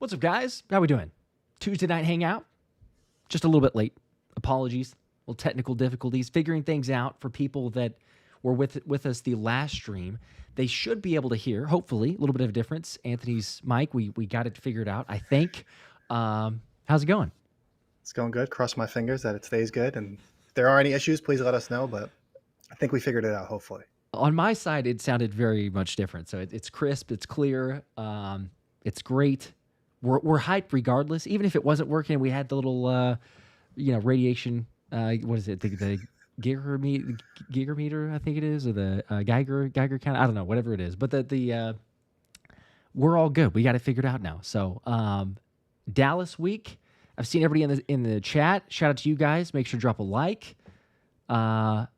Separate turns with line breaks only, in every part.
What's up, guys? How we doing? Tuesday night hangout. Just a little bit late. Apologies. Little technical difficulties. Figuring things out for people that were with us the last stream. They should be able to hear, hopefully, a little bit of a difference. Anthony's mic, we got it figured out, I think. How's it going?
It's going good. Cross my fingers that it stays good. And if there are any issues, please let us know. But I think we figured it out, hopefully.
On my side, it sounded very much different. So it's crisp, it's clear, it's great. We're hyped regardless. Even if it wasn't working, we had the little, radiation. What is it? The Geiger meter, I think it is, or the Geiger count. I don't know, whatever it is. But the we're all good. We got it figured out now. So Dallas week. I've seen everybody in the chat. Shout out to you guys. Make sure to drop a like. And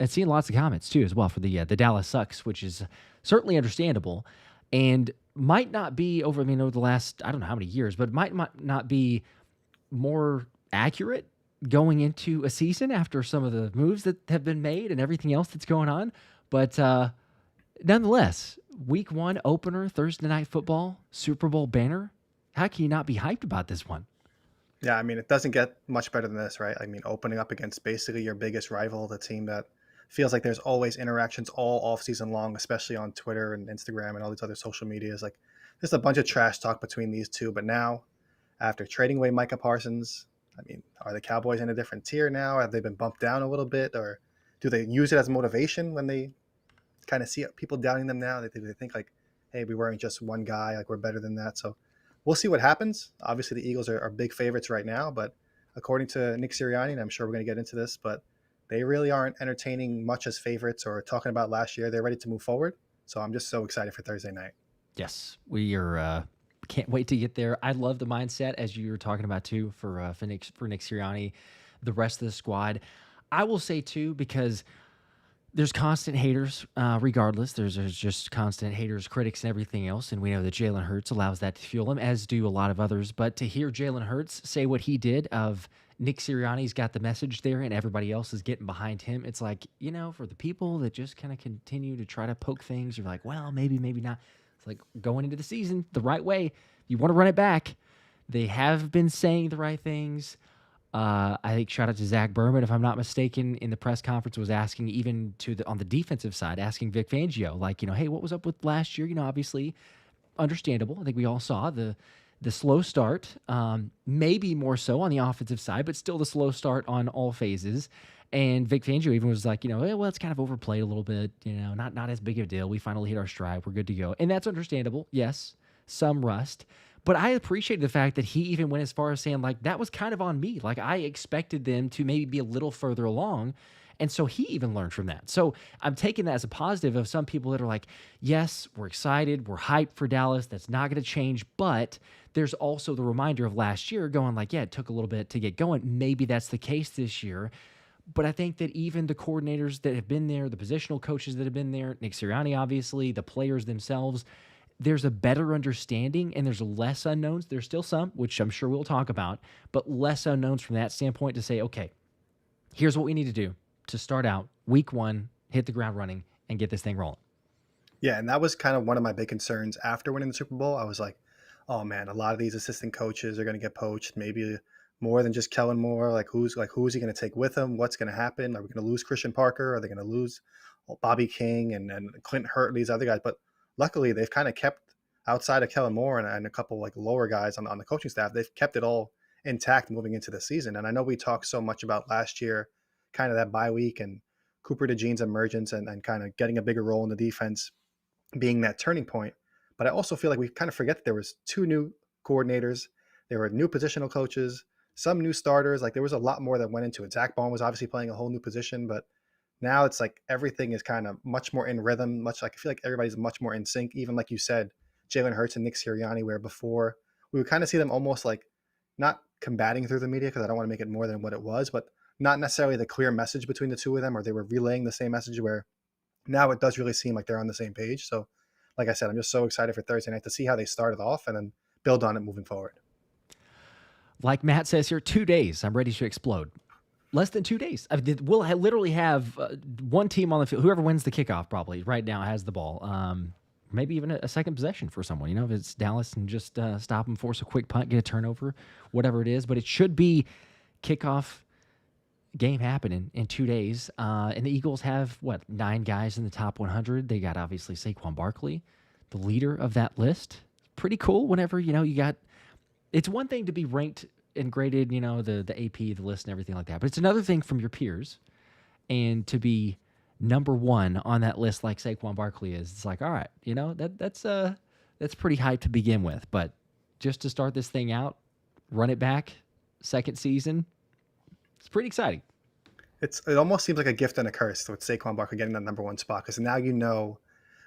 seeing lots of comments too as well for the Dallas sucks, which is certainly understandable, and might not be over the last, I don't know how many years, but might not be more accurate going into a season after some of the moves that have been made and everything else that's going on. But nonetheless, week one opener, Thursday night football, Super Bowl banner. How can you not be hyped about this one?
Yeah, it doesn't get much better than this, right? Opening up against basically your biggest rival, the team that feels like there's always interactions all off season long, especially on Twitter and Instagram and all these other social medias. Like, just a bunch of trash talk between these two. But now, after trading away Micah Parsons, are the Cowboys in a different tier now? Have they been bumped down a little bit, or do they use it as motivation when they kind of see people doubting them now? They think like, hey, we weren't just one guy, like we're better than that. So we'll see what happens. Obviously, the Eagles are big favorites right now, but according to Nick Sirianni, and I'm sure we're going to get into this, but they really aren't entertaining much as favorites or talking about last year. They're ready to move forward. So I'm just so excited for Thursday night.
Yes, we are. Can't wait to get there. I love the mindset, as you were talking about too, for Nick Sirianni, the rest of the squad. I will say too, because there's constant haters, regardless. There's just constant haters, critics, and everything else. And we know that Jalen Hurts allows that to fuel him, as do a lot of others. But to hear Jalen Hurts say what he did of Nick Sirianni's got the message there and everybody else is getting behind him, it's like, for the people that just kind of continue to try to poke things, you're like, well, maybe not. It's like going into the season the right way. You want to run it back. They have been saying the right things. I think shout out to Zach Berman, if I'm not mistaken, in the press conference was asking even on the defensive side, asking Vic Fangio, like, hey, what was up with last year? Obviously understandable. I think we all saw the slow start, maybe more so on the offensive side, but still the slow start on all phases. And Vic Fangio even was like, well, it's kind of overplayed a little bit, not as big of a deal. We finally hit our stride. We're good to go. And that's understandable. Yes, some rust. But I appreciated the fact that he even went as far as saying, like, that was kind of on me. Like, I expected them to maybe be a little further along. And so he even learned from that. So I'm taking that as a positive of some people that are like, yes, we're excited. We're hyped for Dallas. That's not going to change. But there's also the reminder of last year going like, yeah, it took a little bit to get going. Maybe that's the case this year. But I think that even the coordinators that have been there, the positional coaches that have been there, Nick Sirianni, obviously, the players themselves, there's a better understanding and there's less unknowns. There's still some, which I'm sure we'll talk about, but less unknowns from that standpoint to say, okay, here's what we need to do to start out week one, hit the ground running, and get this thing rolling.
Yeah, and that was kind of one of my big concerns after winning the Super Bowl. I was like, oh man, a lot of these assistant coaches are going to get poached. Maybe more than just Kellen Moore. Who's he going to take with him? What's going to happen? Are we going to lose Christian Parker? Are they going to lose Bobby King and Clint Hurt, these other guys? But luckily, they've kind of kept, outside of Kellen Moore and a couple like lower guys on the coaching staff, they've kept it all intact moving into the season. And I know we talked so much about last year, kind of that bye week and Cooper DeJean's emergence and kind of getting a bigger role in the defense being that turning point. But I also feel like we kind of forget that there was two new coordinators. There were new positional coaches, some new starters. Like, there was a lot more that went into it. Zach Bond was obviously playing a whole new position, but now it's like everything is kind of much more in rhythm, much like I feel like everybody's much more in sync. Even like you said, Jalen Hurts and Nick Sirianni, where before we would kind of see them almost like not combating through the media, because I don't want to make it more than what it was, but not necessarily the clear message between the two of them, or they were relaying the same message, where now it does really seem like they're on the same page. So like I said, I'm just so excited for Thursday night to see how they started off and then build on it moving forward.
Like Matt says here, 2 days, I'm ready to explode. Less than 2 days. We'll literally have one team on the field. Whoever wins the kickoff probably right now has the ball. maybe even a second possession for someone. If it's Dallas and just stop them, force a quick punt, get a turnover, whatever it is. But it should be kickoff game happening in 2 days. And the Eagles have, 9 guys in the top 100. They got, obviously, Saquon Barkley, the leader of that list. Pretty cool whenever, you got... It's one thing to be ranked and graded, the AP, the list and everything like that. But it's another thing from your peers and to be number one on that list like Saquon Barkley is. It's like, all right, that's pretty hype to begin with. But just to start this thing out, run it back, second season, it's pretty exciting.
It almost seems like a gift and a curse with Saquon Barkley getting that number one spot, because now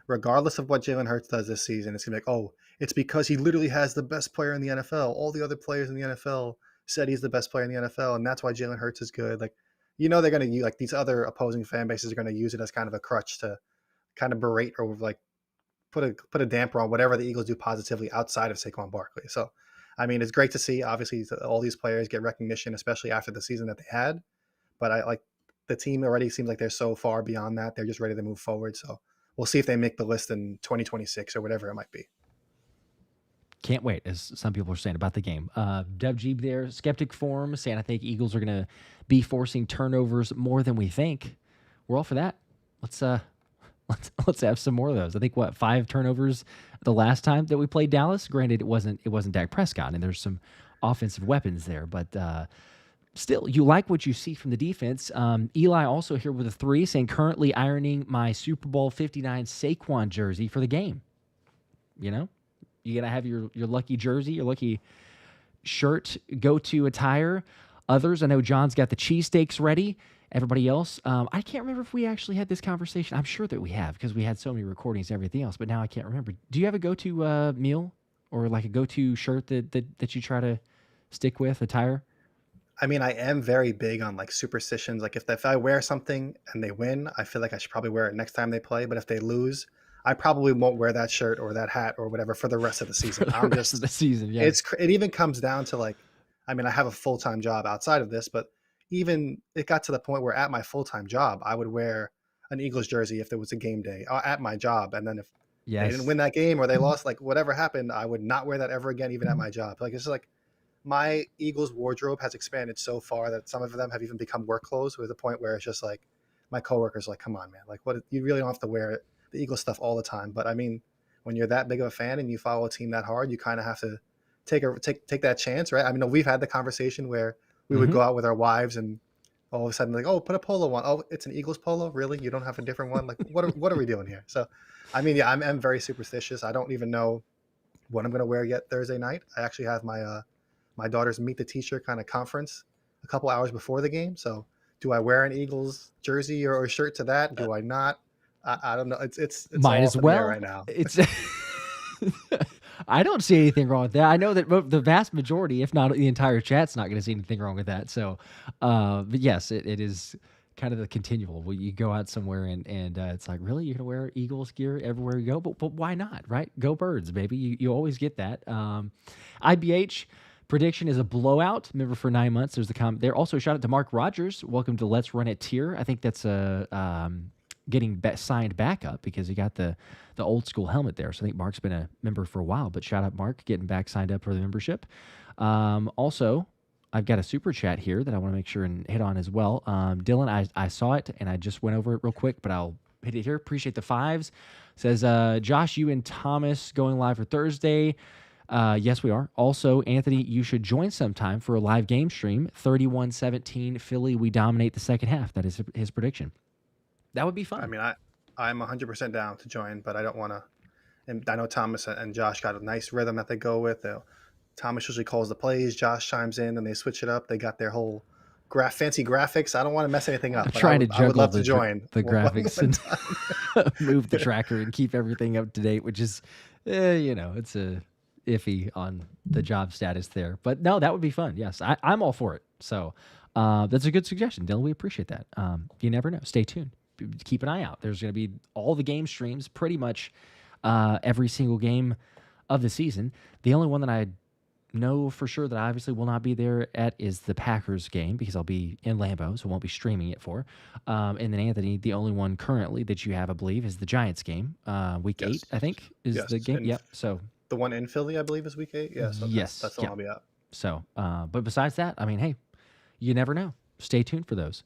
regardless of what Jalen Hurts does this season, it's going to be like, oh, it's because he literally has the best player in the NFL. All the other players in the NFL said he's the best player in the NFL, and that's why Jalen Hurts is good. Like, they're going to use, like, these other opposing fan bases are going to use it as kind of a crutch to kind of berate or like put a damper on whatever the Eagles do positively outside of Saquon Barkley. So, I mean, it's great to see, obviously, all these players get recognition, especially after the season that they had. But the team already seems like they're so far beyond that. They're just ready to move forward. So we'll see if they make the list in 2026 or whatever it might be.
Can't wait, as some people are saying about the game. Dev Jeeb there, skeptic form, saying I think Eagles are going to be forcing turnovers more than we think. We're all for that. Let's have some more of those. I think 5 turnovers the last time that we played Dallas. Granted, it wasn't Dak Prescott, and there's some offensive weapons there, but still, you like what you see from the defense. Eli also here with a 3, saying currently ironing my Super Bowl 59 Saquon jersey for the game. You got to have your lucky jersey, your lucky shirt, go-to attire. Others, I know John's got the cheesesteaks ready. Everybody else, I can't remember if we actually had this conversation. I'm sure that we have because we had so many recordings and everything else, but now I can't remember. Do you have a go-to meal or like a go-to shirt that you try to stick with, attire?
I mean, I am very big on like superstitions. Like if I wear something and they win, I feel like I should probably wear it next time they play. But if they lose, I probably won't wear that shirt or that hat or whatever for the rest of the season.
For the rest of the season, yeah.
It even comes down to like, I mean, I have a full-time job outside of this, but even it got to the point where at my full-time job, I would wear an Eagles jersey if there was a game day at my job. And then if they didn't win that game or they lost, like whatever happened, I would not wear that ever again, even at my job. Like, it's just like my Eagles wardrobe has expanded so far that some of them have even become work clothes, to the point where it's just like my coworkers are like, come on, man, like what, you really don't have to wear the Eagles stuff all the time. But I mean, when you're that big of a fan and you follow a team that hard, you kind of have to take that chance, right? I mean, we've had the conversation where we would go out with our wives and all of a sudden like, oh, put a polo on. Oh, it's an Eagles polo? Really? You don't have a different one? Like, what are we doing here? So, I mean, yeah, I'm very superstitious. I don't even know what I'm going to wear yet Thursday night. I actually have my daughter's Meet the Teacher kind of conference a couple hours before the game. So do I wear an Eagles jersey or shirt to that? Do I not? I don't know. It's
might as well
right now.
It's I don't see anything wrong with that. I know that the vast majority, if not the entire chat's not going to see anything wrong with that. So, but yes, it is kind of the continual. Well, you go out somewhere and it's like, really, you're going to wear Eagles gear everywhere you go? But why not, right? Go Birds, baby. You always get that. IBH prediction is a blowout. Remember, for 9 months, there's the comment there. Also, shout out to Mark Rogers. Welcome to Let's Run It tier. I think that's getting signed back up because he got the old school helmet there. So I think Mark's been a member for a while, but shout out Mark getting back signed up for the membership. Also, I've got a super chat here that I want to make sure and hit on as well. Dylan, I saw it and I just went over it real quick, but I'll hit it here. Appreciate the 5s. Says, Josh, you and Thomas going live for Thursday. Yes, we are. Also, Anthony, you should join sometime for a live game stream. 31-17 Philly. We dominate the second half. That is his prediction. That would be fun.
I mean, I'm 100% down to join, but I don't want to. And I know Thomas and Josh got a nice rhythm that they go with. Thomas usually calls the plays. Josh chimes in, and they switch it up. They got their whole fancy graphics. I don't want to mess anything up.
I'm trying to juggle
I would love to join
the graphics and move the tracker and keep everything up to date, which is, it's a iffy on the job status there. But no, that would be fun. Yes, I'm all for it. So that's a good suggestion, Dylan. We appreciate that. You never know. Stay tuned. Keep an eye out. There's going to be all the game streams, pretty much every single game of the season. The only one that I know for sure that I obviously will not be there at is the Packers game because I'll be in Lambeau, so I won't be streaming it for. And then Anthony, the only one currently that you have, I believe, is the Giants game. Week 8,
Yes,
I think, is the
yes,
game.
and
Yep. So
the one in Philly, I believe, is week 8. Yeah, so
yes,
that's the one
yep.
I'll be at.
So, but besides that, I mean, hey, you never know. Stay tuned for those.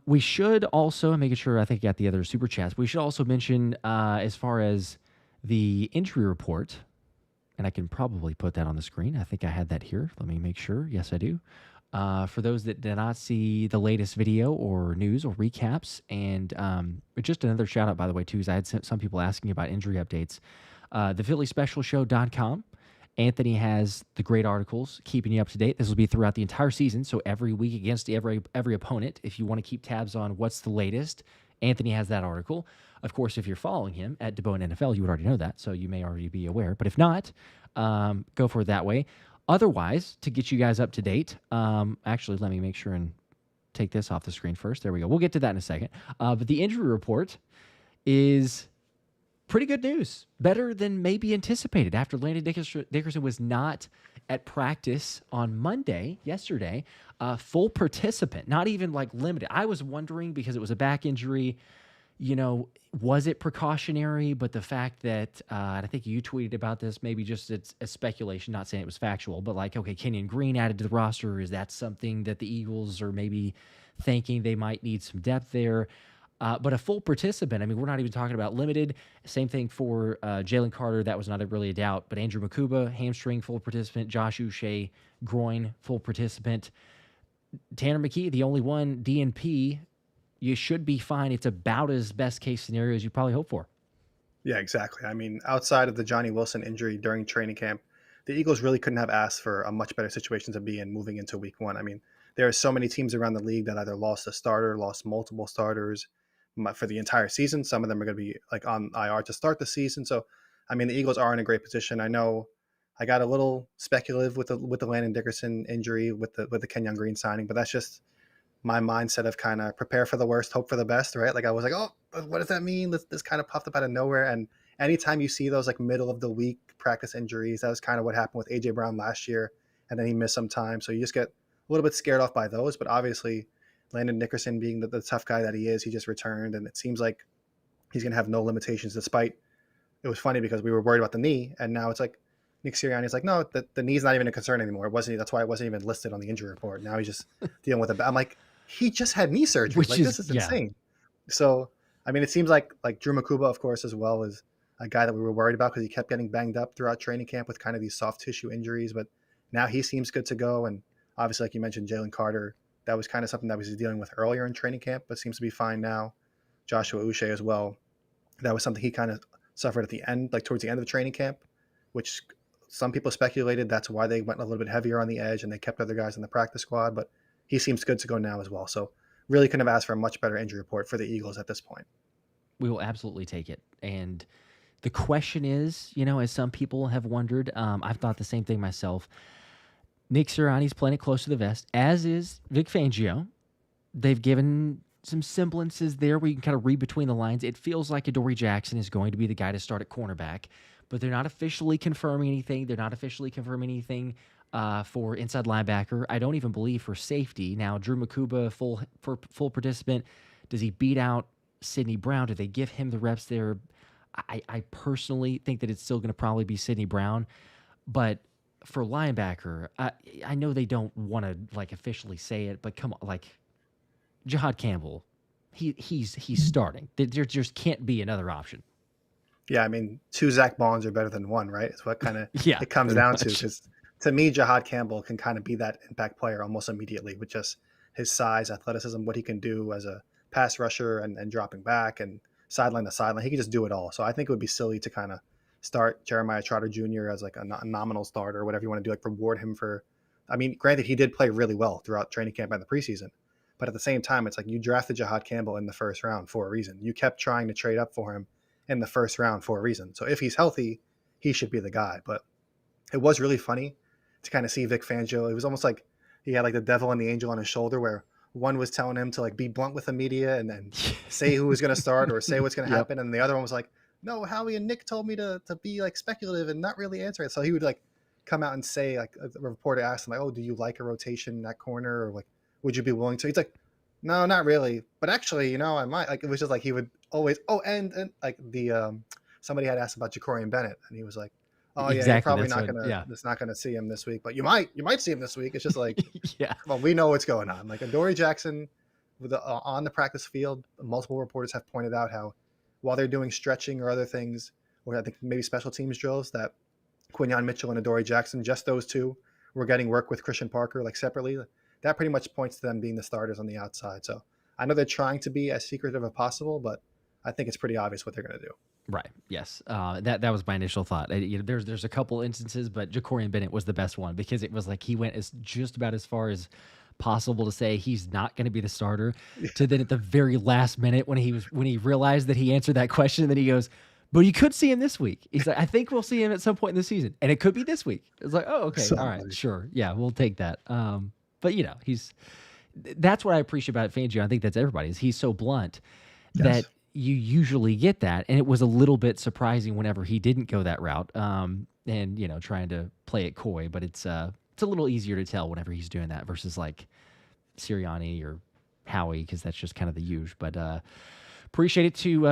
We should also, making sure I think I got the other super chats. We should also mention as far as the injury report, and I can probably put that on the screen. I think I had that here. Let me make sure. Yes, I do. For those that did not see the latest video or news or recaps, and just another shout out, by the way, too, is I had some people asking about injury updates. The PhillySpecialShow.com. Anthony has the great articles keeping you up to date. This will be throughout the entire season, so every week against every opponent. If you want to keep tabs on what's the latest, Anthony has that article. Of course, if you're following him at DeBone NFL, you would already know that, so you may already be aware. But if not, go for it that way. Otherwise, to get you guys up to date, actually, let me make sure and take this off the screen first. There we go. We'll get to that in a second. But the injury report is pretty good news. Better than maybe anticipated after Landon Dickerson was not at practice on Monday, yesterday, full participant, not even like limited. I was wondering because it was a back injury, was it precautionary? But the fact that, and I think you tweeted about this, maybe just it's a speculation, not saying it was factual, but like, okay, Kenyon Green added to the roster. Is that something that the Eagles are maybe thinking they might need some depth there? But a full participant, I mean, we're not even talking about limited. Same thing for Jalen Carter. That was not really a doubt. But Andrew Makuba, hamstring, full participant. Josh Uche, groin, full participant. Tanner McKee, the only one, DNP. You should be fine. It's about as best case scenario as you probably hope for.
Yeah, exactly. I mean, outside of the Johnny Wilson injury during training camp, the Eagles really couldn't have asked for a much better situation to be in moving into week 1. I mean, there are so many teams around the league that either lost a starter, lost multiple starters for the entire season. Some of them are going to be like on IR to start the season. So, I mean, the Eagles are in a great position. I know I got a little speculative with the Landon Dickerson injury with the Kenyon Green signing, but that's just my mindset of kind of prepare for the worst, hope for the best, right? Like I was like, oh, what does that mean? This kind of popped up out of nowhere. And anytime you see those like middle of the week practice injuries, that was kind of what happened with AJ Brown last year, and then he missed some time. So you just get a little bit scared off by those. But obviously, Landon Dickerson being the tough guy that he is, he just returned, and it seems like he's going to have no limitations. Despite it was funny because we were worried about the knee, and now it's like Nick Sirianni's like, no, the knee's not even a concern anymore. It wasn't. That's why it wasn't even listed on the injury report. Now he's just dealing with it. I'm like, he just had knee surgery.
Which
like
is,
this is
yeah.
insane. So, I mean, it seems like Drew Makuba, of course, as well, is a guy that we were worried about because he kept getting banged up throughout training camp with kind of these soft tissue injuries. But now he seems good to go. And obviously, like you mentioned, Jalen Carter, that was kind of something that he was dealing with earlier in training camp, but seems to be fine now. Joshua Uche as well. That was something he kind of suffered at the end, like towards the end of training camp, which some people speculated that's why they went a little bit heavier on the edge and they kept other guys in the practice squad. But he seems good to go now as well. So really couldn't have asked for a much better injury report for the Eagles at this point.
We will absolutely take it. And the question is, as some people have wondered, I've thought the same thing myself. Nick Sirianni's playing it close to the vest, as is Vic Fangio. They've given some semblances there where you can kind of read between the lines. It feels like Adoree Jackson is going to be the guy to start at cornerback, but they're not officially confirming anything. They're not officially confirming anything for inside linebacker. I don't even believe for safety. Now, Drew Makuba, full participant. Does he beat out Sidney Brown? Do they give him the reps there? I personally think that it's still going to probably be Sidney Brown, but for linebacker, I know they don't want to like officially say it, but come on, like Jahad Campbell, he's starting. There just can't be another option.
Yeah, I mean, 2 Zach Bonds are better than 1, right? It's what kind of
Yeah,
it comes
pretty
down to.
much.
Because to me, Jahad Campbell can kind of be that impact player almost immediately with just his size, athleticism, what he can do as a pass rusher and dropping back and sideline to sideline. He can just do it all. So I think it would be silly to kind of start Jeremiah Trotter Jr. as like a nominal starter or whatever you want to do, like reward him for. I mean, granted, he did play really well throughout training camp and the preseason. But at the same time, it's like you drafted Jahad Campbell in the first round for a reason. You kept trying to trade up for him in the first round for a reason. So if he's healthy, he should be the guy. But it was really funny to kind of see Vic Fangio. It was almost like he had like the devil and the angel on his shoulder where one was telling him to like be blunt with the media and then say who was going to start or say what's going to
Yep.
happen. And the other one was like, no, Howie and Nick told me to be like speculative and not really answer it. So he would like come out and say, like, a reporter asked him, like, "Oh, do you like a rotation in that corner, or like, would you be willing to?" He's like, "No, not really, but actually, I might." Like, it was just like he would always, oh, and like somebody had asked about Jacorian Bennett, and he was like, "Oh yeah, you're
Exactly.
probably
That's
not
what.
gonna,
Yeah.
it's not gonna see him this week, but you might see him this week." It's just like,
Yeah.
come on, we know what's going on. Like Adoree Jackson, on the practice field, multiple reporters have pointed out how while they're doing stretching or other things, or I think maybe special teams drills, that Quinyon Mitchell and Adoree Jackson, just those two, were getting work with Christian Parker like separately. That pretty much points to them being the starters on the outside. So I know they're trying to be as secretive as possible, but I think it's pretty obvious what they're going to do.
Right. Yes. That was my initial thought. There's a couple instances, but Jacorian Bennett was the best one because it was like he went as just about as far as possible to say he's not going to be the starter. To then at the very last minute when he realized that he answered that question, then he goes, "But you could see him this week." He's like, "I think we'll see him at some point in the season, and it could be this week." It's like, "Oh, okay,
So
all right,
funny.
sure, yeah, we'll take that." But that's what I appreciate about Fangio. I think that's everybody is he's so blunt that
Yes.
you usually get that. And it was a little bit surprising whenever he didn't go that route. And trying to play it coy, but it's a little easier to tell whenever he's doing that versus like Sirianni or Howie, because that's just kind of the usual. But appreciate it to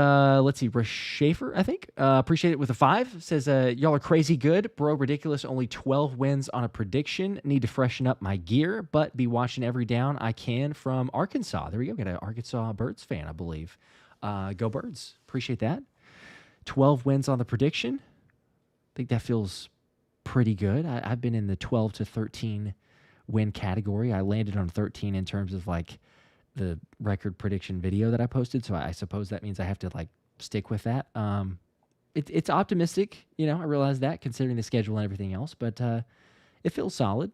let's see, Rish Schaefer, I think. Appreciate it with a 5. Says y'all are crazy good. Bro, ridiculous. Only 12 wins on a prediction. Need to freshen up my gear, but be watching every down I can from Arkansas. There we go. Got an Arkansas Birds fan, I believe. Go Birds. Appreciate that. 12 wins on the prediction. I think that feels pretty good. I've been in the 12 to 13 win category. I landed on 13 in terms of like the record prediction video that I posted. So I suppose that means I have to like stick with that. It's optimistic, I realize that considering the schedule and everything else, but it feels solid.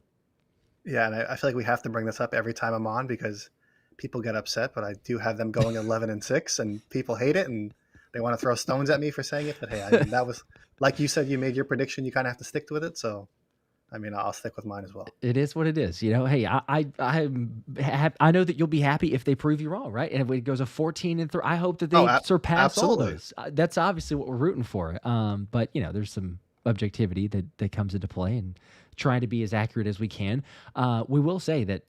Yeah, and I feel like we have to bring this up every time I'm on because people get upset, but I do have them going 11-6, and people hate it, and they want to throw stones at me for saying it. But hey, I mean, that was, like you said, you made your prediction. You kind of have to stick with it. So, I mean, I'll stick with mine as well.
It is what it is. Hey, I know that you'll be happy if they prove you wrong, right? And if it goes a 14 and 3, I hope that
Oh,
they surpass all
absolutely.
those. That's obviously what we're rooting for. But there's some objectivity that comes into play and trying to be as accurate as we can. We will say that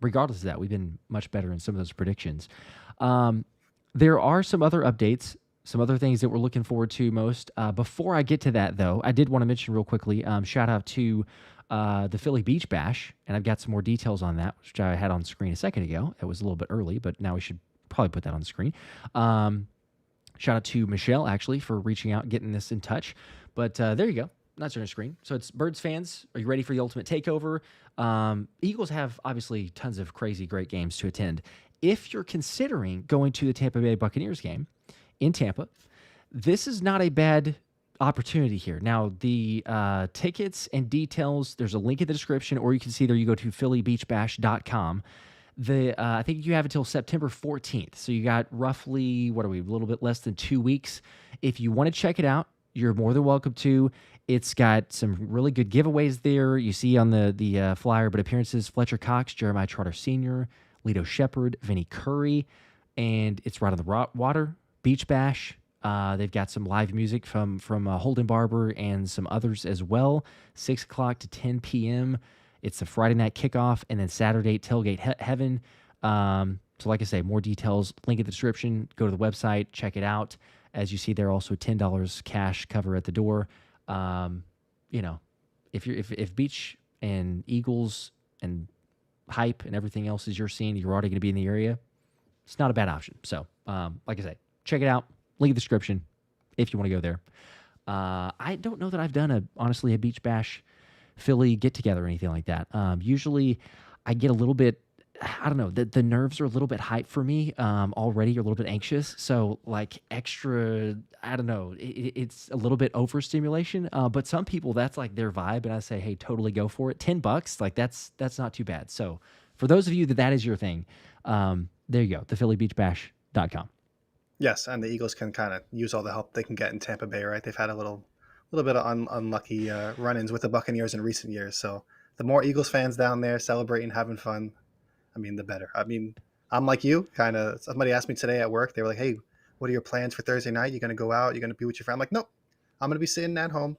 regardless of that, we've been much better in some of those predictions. There are some other updates, some other things that we're looking forward to most. Before I get to that, though, I did want to mention real quickly, shout out to the Philly Beach Bash, and I've got some more details on that, which I had on screen a second ago. It was a little bit early, but now we should probably put that on the screen. Shout out to Michelle, actually, for reaching out and getting this in touch. But there you go. That's on the screen. So it's Birds fans. Are you ready for the ultimate takeover? Eagles have obviously tons of crazy great games to attend. If you're considering going to the Tampa Bay Buccaneers game in Tampa, this is not a bad opportunity here. Now, the tickets and details, there's a link in the description, or you can see there, you go to phillybeachbash.com. I think you have until September 14th. So you got roughly, a little bit less than 2 weeks. If you want to check it out, you're more than welcome to. It's got some really good giveaways there. You see on the flyer, but appearances, Fletcher Cox, Jeremiah Trotter Sr., Lito Shepard, Vinny Curry, and it's right on the water. Beach Bash. They've got some live music from Holden Barber and some others as well. 6 o'clock to 10 p.m. It's the Friday night kickoff, and then Saturday tailgate heaven. So like I say, more details, link in the description. Go to the website, check it out. As you see there, also $10 cash cover at the door. If Beach and Eagles and hype and everything else is your scene, you're already going to be in the area, it's not a bad option. So, like I say, check it out. Link in the description if you want to go there. I don't know that I've done honestly a Beach Bash Philly get together or anything like that. Usually I get a little bit, I don't know, the nerves are a little bit hyped for me already, or a little bit anxious. So like extra, I don't know, it's a little bit overstimulation. But some people, that's like their vibe. And I say, hey, totally go for it. $10, like that's not too bad. So for those of you that is your thing, there you go, the phillybeachbash.com.
Yes, and the Eagles can kind of use all the help they can get in Tampa Bay, right? They've had a little bit of unlucky run-ins with the Buccaneers in recent years. So the more Eagles fans down there celebrating, having fun, I mean, the better. I mean, I'm like you, kind of. Somebody asked me today at work. They were like, "Hey, what are your plans for Thursday night? You going to go out? You going to be with your friend?" I'm like, "Nope, I'm going to be sitting at home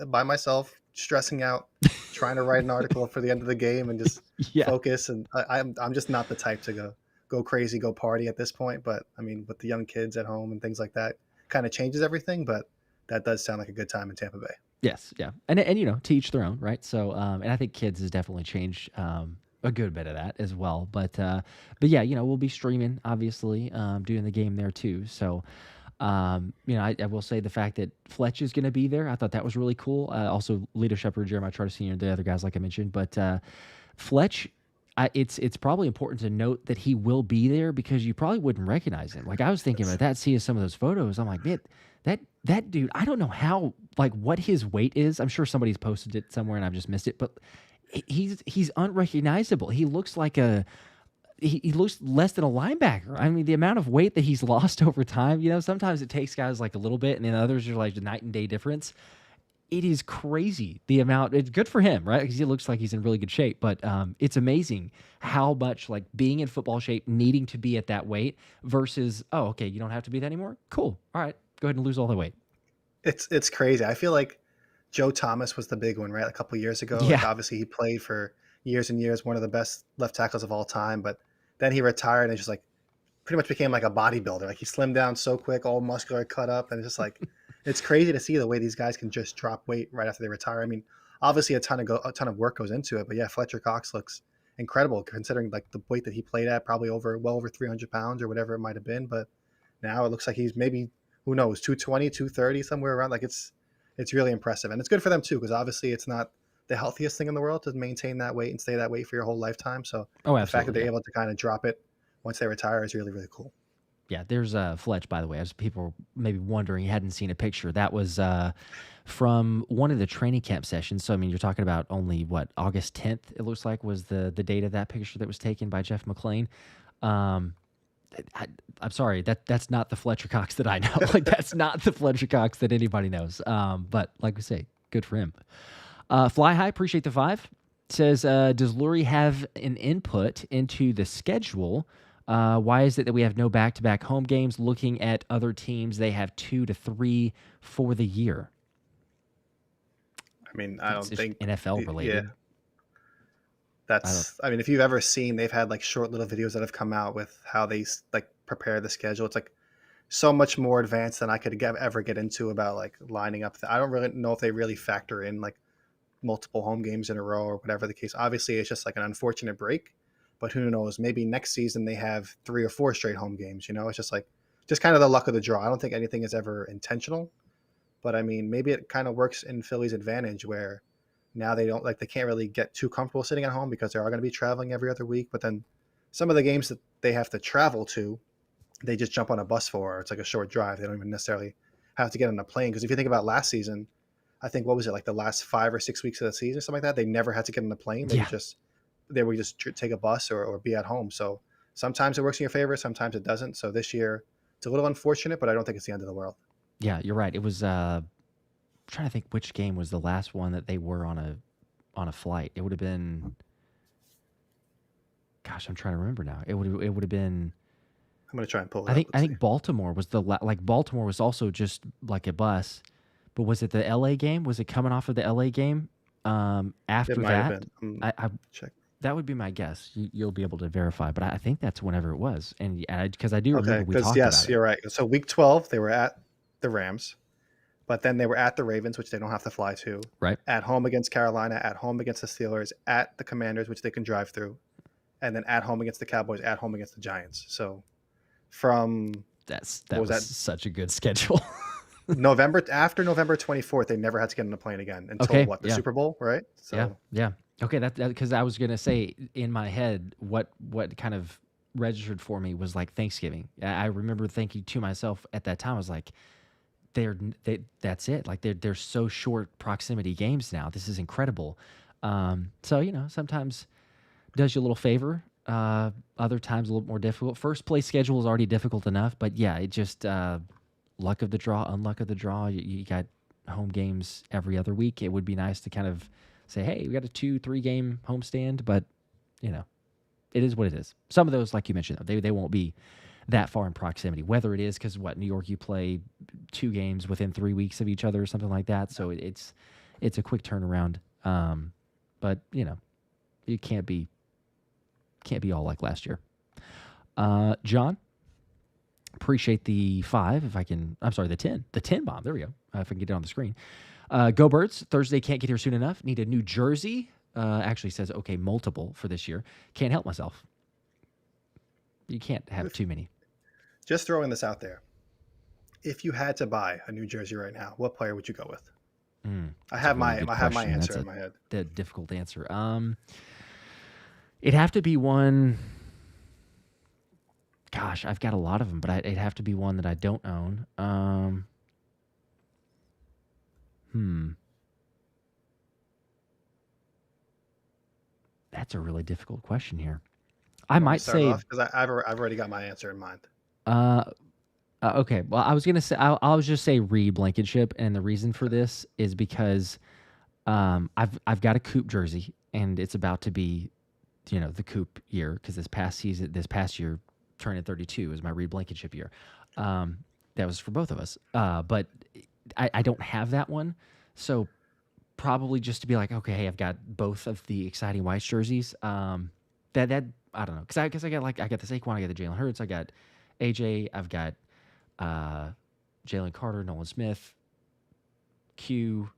by myself, stressing out, trying to write an article for the end of the game and just
Yeah.
focus. And I'm just not the type to go crazy, go party at this point. But I mean, with the young kids at home and things like that, kind of changes everything. But that does sound like a good time in Tampa Bay.
Yes, yeah, and you know, to each their own, right? So, and I think kids has definitely changed a good bit of that as well. But yeah, you know, we'll be streaming obviously, doing the game there too. So, you know, I will say the fact that Fletch is going to be there, I thought that was really cool. Also, Lito Shepherd, Jeremiah Charter Sr., the other guys like I mentioned, but Fletch. It's probably important to note that he will be there because you probably wouldn't recognize him. Like I was thinking about that, seeing some of those photos. I'm like, man, that dude. I don't know how, like, what his weight is. I'm sure somebody's posted it somewhere and I've just missed it. But he's unrecognizable. He looks like he looks less than a linebacker. I mean, the amount of weight that he's lost over time. You know, sometimes it takes guys like a little bit, and then others are like the night and day difference. It is crazy the amount. It's good for him, right? Because he looks like he's in really good shape. But it's amazing how much like being in football shape, needing to be at that weight versus, oh, okay, you don't have to be that anymore. Cool. All right, go ahead and lose all the weight.
It's crazy. I feel like Joe Thomas was the big one, right? A couple of years ago. Like
Yeah,
obviously he played for years and years, one of the best left tackles of all time. But then he retired and just like pretty much became like a bodybuilder. Like he slimmed down so quick, all muscular, cut up, and it's just like it's crazy to see the way these guys can just drop weight right after they retire. I mean, obviously a ton of work goes into it, but yeah, Fletcher Cox looks incredible considering like the weight that he played at, probably well over 300 pounds or whatever it might have been. But now it looks like he's maybe, who knows, 220, 230, somewhere around. Like it's really impressive, and it's good for them too because obviously it's not the healthiest thing in the world to maintain that weight and stay that weight for your whole lifetime. So
oh,
the fact that
absolutely.
they're
Yeah.
able to kind of drop it once they retire is really, really cool.
Yeah, there's Fletch, by the way, as people were maybe wondering, you hadn't seen a picture. That was from one of the training camp sessions. So, I mean, you're talking about only, what, August 10th, it looks like, was the date of that picture that was taken by Jeff McClain. Um, I, I'm sorry, that's not the Fletcher Cox that I know. Like, that's not the Fletcher Cox that anybody knows. But, like we say, good for him. Fly High, appreciate the 5. Says, does Lurie have an input into the schedule? Why is it that we have no back-to-back home games? Looking at other teams, they have 2 to 3 for the year.
I mean,
I
I
think it's
don't
just
think,
NFL
yeah,
related. I don't.
I mean, if you've ever seen, they've had like short little videos that have come out with how they like prepare the schedule. It's like so much more advanced than I could ever get into about like lining up. I don't really know if they really factor in like multiple home games in a row or whatever the case. Obviously, it's just like an unfortunate break, but who knows? Maybe next season they have 3 or 4 straight home games. You know, it's just like just kind of the luck of the draw. I don't think anything is ever intentional, but I mean, maybe it kind of works in Philly's advantage where now they can't really get too comfortable sitting at home because they are going to be traveling every other week. But then some of the games that they have to travel to, they just jump on a bus for. Or it's like a short drive. They don't even necessarily have to get on a plane. Because if you think about last season, I think what was it like the last 5 or 6 weeks of the season, something like that. They never had to get on a plane.
Yeah,
They would just take a bus or be at home. So sometimes it works in your favor, sometimes it doesn't. So this year it's a little unfortunate, but I don't think it's the end of the world.
yeah, you're right. It was. Trying to think which game was the last one that they were on a flight. It would have been. Gosh, I'm trying to remember now. It would have been.
I'm going to try and pull it
I
up.
think I
Let's see.
think Baltimore was like Baltimore was also just like a bus, but was it the L.A. game? Was it coming off of the L.A. game?
It
After
might have
that,
been.
I
Check.
that would be my guess. You'll be able to verify, but I think that's whenever it was, and because I do
Okay,
remember we
because
talked
yes,
about it.
you're right. So week 12, they were at the Rams, but then they were at the Ravens, which they don't have to fly to,
Right?
at home against Carolina, at home against the Steelers, at the Commanders, which they can drive through, and then at home against the Cowboys, at home against the Giants. So from what
That
was
was
that,
such a good schedule.
November, after November 24th, they never had to get on a plane again until
Okay,
what, the
yeah,
Super Bowl, right?
yeah,
So
yeah. Okay, that because I was gonna say in my head what kind of registered for me was like Thanksgiving. I remember thinking to myself at that time, I was like, that's it. Like they're so short proximity games now. This is incredible. So you know, sometimes does you a little favor. Other times a little more difficult. First place schedule is already difficult enough, but yeah, it just luck of the draw, unluck of the draw. You got home games every other week. It would be nice to kind of say, hey, we got a 2-3 game homestand, but you know, it is what it is. Some of those, like you mentioned, though, they won't be that far in proximity. Whether it is because what New York, you play 2 games within 3 weeks of each other or something like that. So it's a quick turnaround. But you can't be all like last year. John, appreciate the 5. If I can, I'm sorry, the 10 bomb. There we go. If I can get it on the screen. Go Birds. Thursday can't get here soon enough. Need a new jersey. Actually says okay, multiple for this year. Can't help myself. You can't have too many.
Just throwing this out there. If you had to buy a new jersey right now, what player would you go with? I
That's a
have
really
my
good
I have my
question.
answer
That's
in my head.
a difficult answer. It'd have to be one. Gosh, I've got a lot of them, but it'd have to be one that I don't own. That's a really difficult question here. I
Want me to
might
start
say,
off? Because I've already got my answer in mind.
uh, okay. Well, I was gonna say I'll just say Reed Blankenship, and the reason for this is because I've got a Coop jersey, and it's about to be, the Coop year because this past year, turning 32 is my Reed Blankenship year. That was for both of us. But I don't have that one, so probably just to be like, okay, hey, I've got both of the exciting white jerseys. That I don't know, because I got the Saquon, I got the Jalen Hurts, I got AJ, I've got Jalen Carter, Nolan Smith, Q.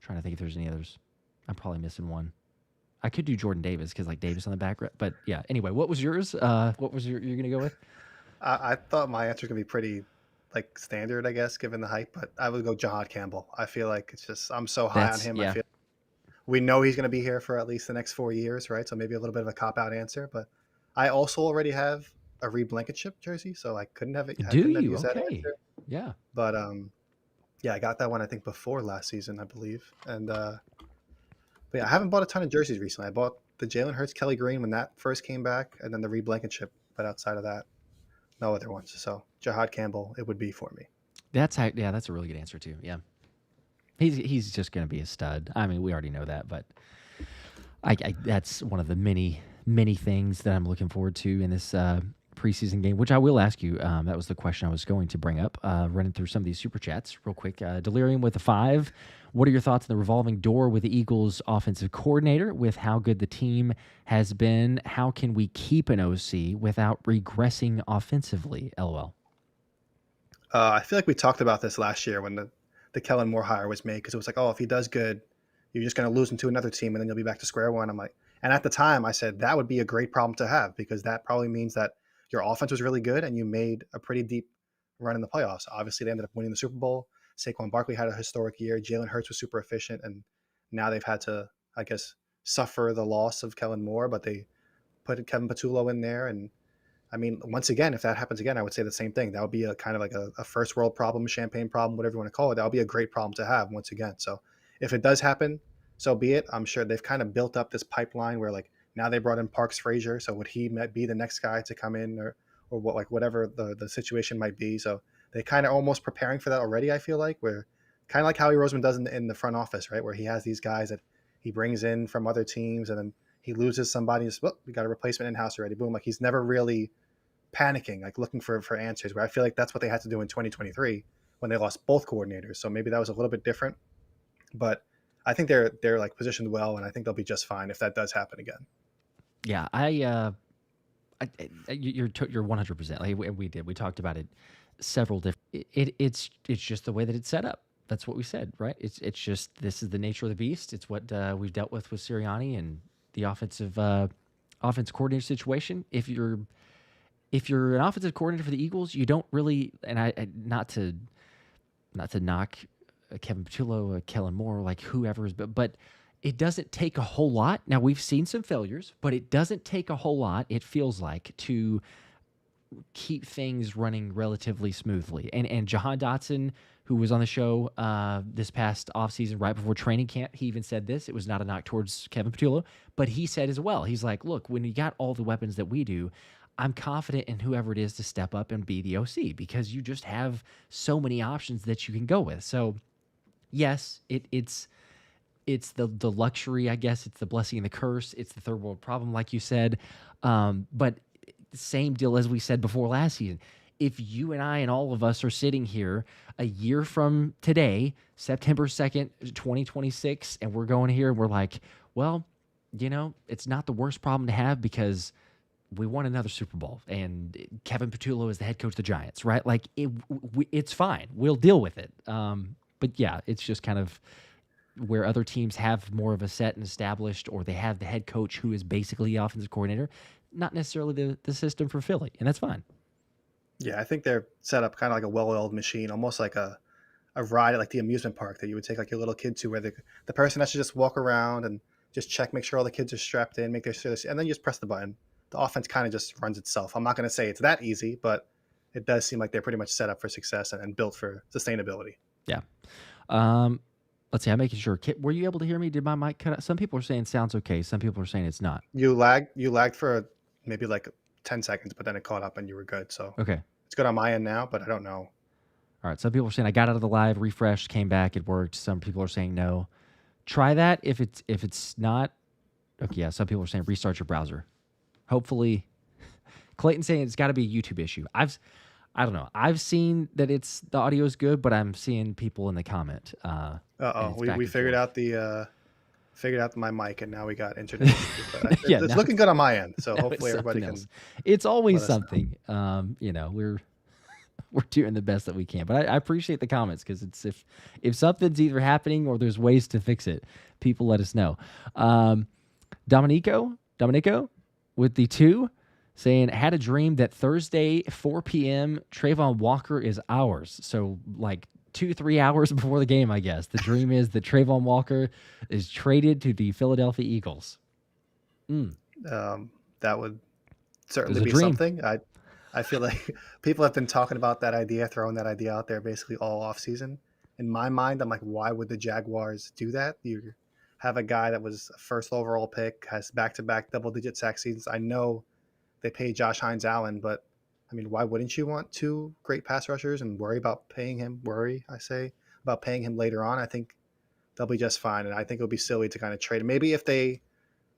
Trying to think if there's any others. I'm probably missing one. I could do Jordan Davis because like Davis on the back, but yeah. Anyway, what was yours? What was you're gonna go with?
I thought my answer was gonna be pretty like standard, I guess, given the hype, but I would go Jahad Campbell. I feel like it's just I'm so high on
That's
him. I
yeah.
feel we know he's gonna be here for at least the next 4 years, right? So maybe a little bit of a cop out answer, but I also already have a Reed Blankenship jersey, so I
Do
couldn't have
you?
used that
Okay.
answer.
Yeah.
But yeah, I got that one I think before last season, I believe. And but yeah, I haven't bought a ton of jerseys recently. I bought the Jalen Hurts Kelly Green when that first came back, and then the Reed Blankenship. But outside of that, no other ones. So Jahad Campbell, it would be for me.
That's a really good answer too. Yeah. He's just gonna be a stud. I mean, we already know that, but I that's one of the many things that I'm looking forward to in this preseason game, which I will ask you. That was the question I was going to bring up. Running through some of these super chats real quick. Delirium with a 5. What are your thoughts on the revolving door with the Eagles offensive coordinator? With how good the team has been, how can we keep an OC without regressing offensively? LOL.
I feel like we talked about this last year when the Kellen Moore hire was made because it was like, oh, if he does good, you're just going to lose him to another team and then you'll be back to square one. I'm like, and at the time I said that would be a great problem to have because that probably means that your offense was really good and you made a pretty deep run in the playoffs. Obviously, they ended up winning the Super Bowl. Saquon Barkley had a historic year. Jalen Hurts was super efficient, and now they've had to, I guess, suffer the loss of Kellen Moore, but they put Kevin Patullo in there. And I mean, once again, if that happens again, I would say the same thing. That would be a kind of like a first world problem, champagne problem, whatever you want to call it. That would be a great problem to have once again. So if it does happen, so be it. I'm sure they've kind of built up this pipeline where like now they brought in Parks Frazier. So would he be the next guy to come in or what, like whatever the situation might be. So they kind of almost preparing for that already. I feel like where kind of like Howie Roseman does in the front office, right? Where he has these guys that he brings in from other teams and then he loses somebody. And just, well, we got a replacement in house already. Boom. Like he's never really panicking, like looking for answers. Where I feel like that's what they had to do in 2023 when they lost both coordinators. So maybe that was a little bit different, but I think they're like positioned well, and I think they'll be just fine if that does happen again.
Yeah, you're 100%. Like we talked about it several different. It's just the way that it's set up. That's what we said, right? It's just this is the nature of the beast. It's what we've dealt with Sirianni and the offense coordinator situation. If you're an offensive coordinator for the Eagles, you don't really, and I not to knock Kevin Patullo, Kellen Moore, like whoever is, but it doesn't take a whole lot. Now we've seen some failures, but it doesn't take a whole lot. It feels like to keep things running relatively smoothly. And Jahan Dotson, who was on the show this past offseason right before training camp, he even said this. It was not a knock towards Kevin Patullo, but he said as well, he's like, look, when you got all the weapons that we do, I'm confident in whoever it is to step up and be the OC because you just have so many options that you can go with. So yes, it's the luxury, I guess. It's the blessing and the curse. It's the third world problem, like you said. But same deal as we said before last season. if you and I and all of us are sitting here a year from today, September 2nd, 2026, and we're going here and we're like, well, it's not the worst problem to have because we won another Super Bowl and Kevin Patullo is the head coach of the Giants, right? Like it's fine. We'll deal with it. But yeah, it's just kind of where other teams have more of a set and established, or they have the head coach who is basically the offensive coordinator, not necessarily the system for Philly. And that's fine.
Yeah, I think they're set up kind of like a well-oiled machine, almost like a ride at like the amusement park that you would take like your little kid to, where the person has to just walk around and just check, make sure all the kids are strapped in, make their service, and then you just press the button. The offense kind of just runs itself. I'm not going to say it's that easy, but it does seem like they're pretty much set up for success and built for sustainability.
Yeah. Um, let's see. I'm making sure. Were you able to hear me? Did my mic cut out? Some people are saying sounds okay. Some people are saying it's not.
You lagged for maybe like 10 seconds, but then it caught up and you were good. So
Okay.
it's good on my end now, but I don't know.
All right. Some people are saying I got out of the live, refreshed, came back, it worked. Some people are saying no. Try that if it's not. Okay. Yeah. Some people are saying restart your browser. Hopefully, Clayton's saying it's got to be a YouTube issue. I don't know. I've seen that the audio is good, but I'm seeing people in the comment.
We figured out my mic, and now we got internet issues, but
Yeah,
it's looking good on my end. So
now
hopefully
it's
everybody
something
can
else. It's always
let us know.
something. We're doing the best that we can. But I appreciate the comments because it's if something's either happening or there's ways to fix it, people let us know. Dominico with the 2 saying, had a dream that Thursday, 4 p.m., Trayvon Walker is ours. So like 2-3 hours before the game, I guess. The dream is that Trayvon Walker is traded to the Philadelphia Eagles.
That would certainly
There's a
be
dream.
something. I feel like people have been talking about that idea, throwing that idea out there basically all off season. In my mind, I'm like, why would the Jaguars do that? You have a guy that was a first overall pick, has back-to-back double-digit sack seasons. I know they pay Josh Hines Allen, but I mean, why wouldn't you want 2 great pass rushers and worry about paying him? About paying him later on. I think they'll be just fine, and I think it would be silly to kind of trade him. Maybe if they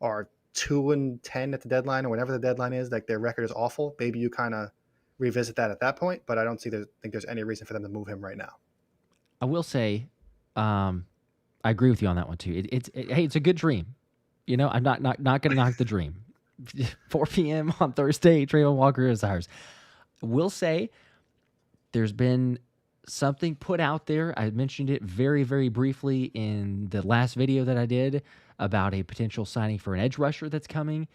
are 2-10 at the deadline or whenever the deadline is, like their record is awful, maybe you kind of revisit that at that point. But I don't think there's any reason for them to move him right now.
I will say, I agree with you on that one too. Hey, it's a good dream. I'm not going to knock the dream. 4 p.m. on Thursday, Trayvon Walker is ours. Will say there's been something put out there. I mentioned it very, very briefly in the last video that I did about a potential signing for an edge rusher that's coming.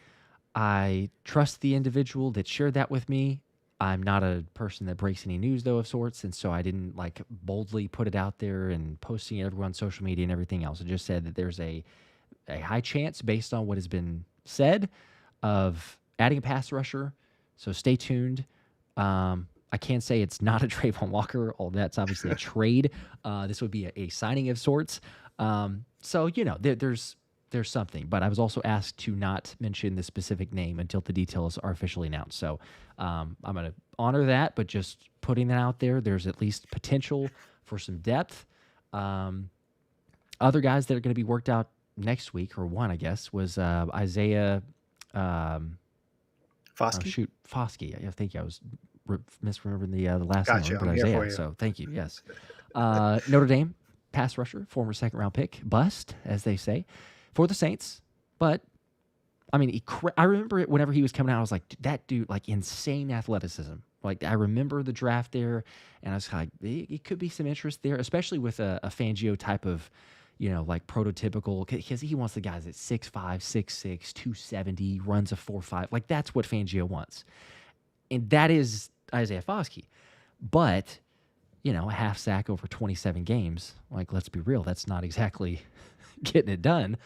I trust the individual that shared that with me. I'm not a person that breaks any news, though, of sorts, and so I didn't like boldly put it out there and posting it everywhere on social media and everything else. I just said that there's a high chance, based on what has been said, of adding a pass rusher. So stay tuned. I can't say it's not a Trayvon Walker. All that's obviously a trade. This would be a signing of sorts. So there's something, but I was also asked to not mention the specific name until the details are officially announced. So I'm going to honor that, but just putting that out there, there's at least potential for some depth. Other guys that are going to be worked out next week, or one, I guess, was Isaiah
Foskey?
Foskey. I think I was misremembering the last
Gotcha.
name, but
I'm here for
Isaiah.
you.
So thank you. Yes. Notre Dame pass rusher, former second-round pick, bust, as they say, for the Saints. But I mean, I remember it whenever he was coming out. I was like, that dude, like insane athleticism. Like I remember the draft there, and I was like, it could be some interest there, especially with a Fangio type of, like prototypical, because he wants the guys at 6'5", 6'6", 270, runs a 4.5. Like that's what Fangio wants, and that is Isaiah Foskey. But a half sack over 27 games. Like, let's be real, that's not exactly getting it done.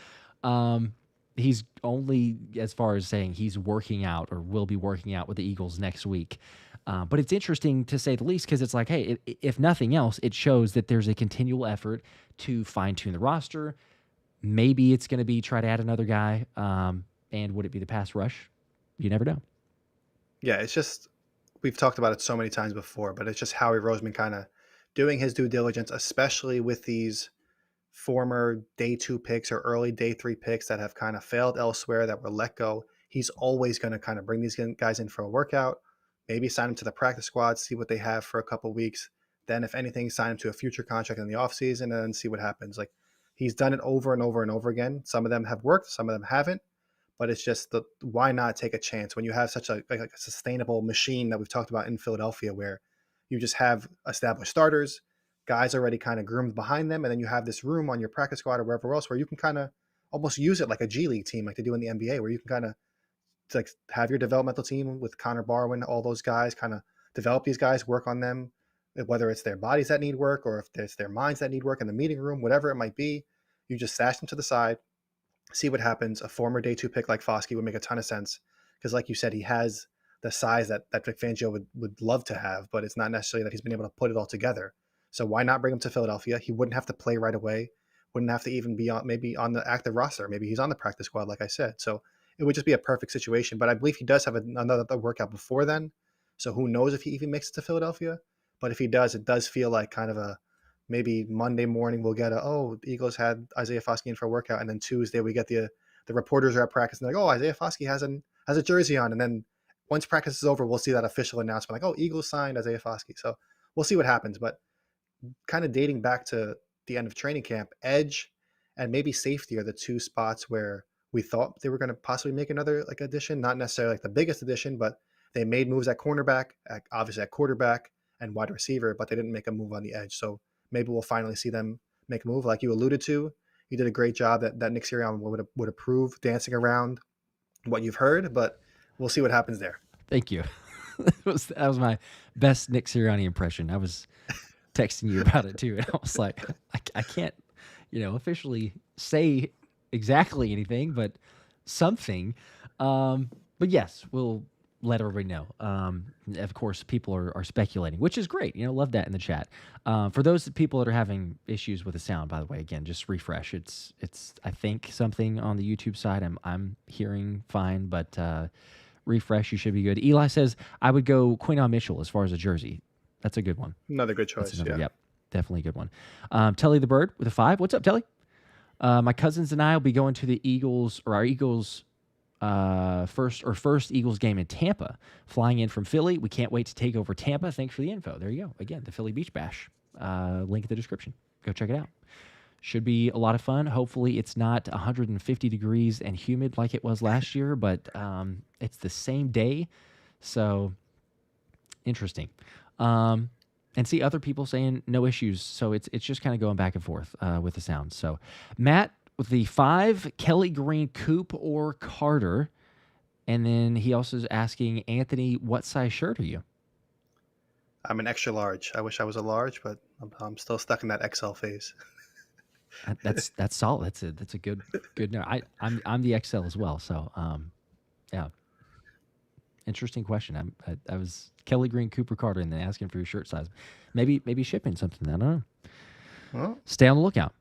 He's only, as far as saying he's working out or will be working out with the Eagles next week. But it's interesting to say the least, because it's like, hey, if nothing else, it shows that there's a continual effort to fine-tune the roster. Maybe it's going to be try to add another guy. And would it be the pass rush? You never know.
Yeah, it's just, we've talked about it so many times before, but it's just Howie Roseman kind of doing his due diligence, especially with these former day 2 picks or early day 3 picks that have kind of failed elsewhere, that were let go. He's always going to kind of bring these guys in for a workout, maybe sign him to the practice squad, see what they have for a couple weeks. Then, if anything, sign him to a future contract in the offseason and then see what happens. Like, he's done it over and over and over again. Some of them have worked, some of them haven't. But it's just why not take a chance when you have such like a sustainable machine that we've talked about in Philadelphia, where you just have established starters, guys already kind of groomed behind them, and then you have this room on your practice squad or wherever else where you can kind of almost use it like a G League team, like they do in the NBA, where you can kind of like have your developmental team with Connor Barwin, all those guys, kind of develop these guys, work on them, whether it's their bodies that need work or if it's their minds that need work in the meeting room, whatever it might be. You just sash them to the side, see what happens. A former day 2 pick like Foskey would make a ton of sense because, like you said, he has the size that Vic Fangio would love to have, but it's not necessarily that he's been able to put it all together. So why not bring him to Philadelphia? He wouldn't have to play right away, wouldn't have to even be on maybe on the active roster. Maybe he's on the practice squad, like I said. So it would just be a perfect situation. But I believe he does have another workout before then. So who knows if he even makes it to Philadelphia? But if he does, it does feel like kind of a maybe Monday morning we'll get the Eagles had Isaiah Foskey in for a workout, and then Tuesday we get the reporters are at practice and they're like, oh, Isaiah Foskey has a jersey on, and then once practice is over, we'll see that official announcement like, oh, Eagles signed Isaiah Foskey. So we'll see what happens. But kind of dating back to the end of training camp, edge and maybe safety are the two spots where we thought they were going to possibly make another like addition, not necessarily like the biggest addition, but they made moves at cornerback, obviously at quarterback and wide receiver, but they didn't make a move on the edge. So maybe we'll finally see them make a move. Like you alluded to, you did a great job that Nick Sirianni would approve dancing around what you've heard, but we'll see what happens there.
Thank you. that was my best Nick Sirianni impression. I was texting you about it too, and I was like, I can't, officially say exactly anything, but something. But yes, we'll let everybody know. Of course, people are speculating, which is great. Love that in the chat. For those people that are having issues with the sound, by the way, again, just refresh. It's I think something on the YouTube side. I'm hearing fine, but refresh, you should be good. Eli says I would go Quinton Mitchell as far as a jersey. That's a good one.
Another good choice.
Yep, definitely a good one. Telly the Bird with a 5. What's up, Telly? My cousins and I will be going to the Eagles or our Eagles first Eagles game in Tampa, flying in from Philly. We can't wait to take over Tampa. Thanks for the info. There you go. Again, the Philly Beach Bash. Link in the description. Go check it out. Should be a lot of fun. Hopefully it's not 150 degrees and humid like it was last year, but it's the same day. So interesting. And see other people saying no issues. So it's just kind of going back and forth with the sound. So Matt with the 5, Kelly Green, Coop, or Carter. And then he also is asking, Anthony, what size shirt are you?
I'm an extra large. I wish I was a large, but I'm still stuck in that XL phase.
That's solid. That's a good note. I'm the XL as well. So yeah. Interesting question. I was Kelly Green, Cooper Carter, and then asking for your shirt size. Maybe shipping something. I don't know.
Well,
stay on the lookout.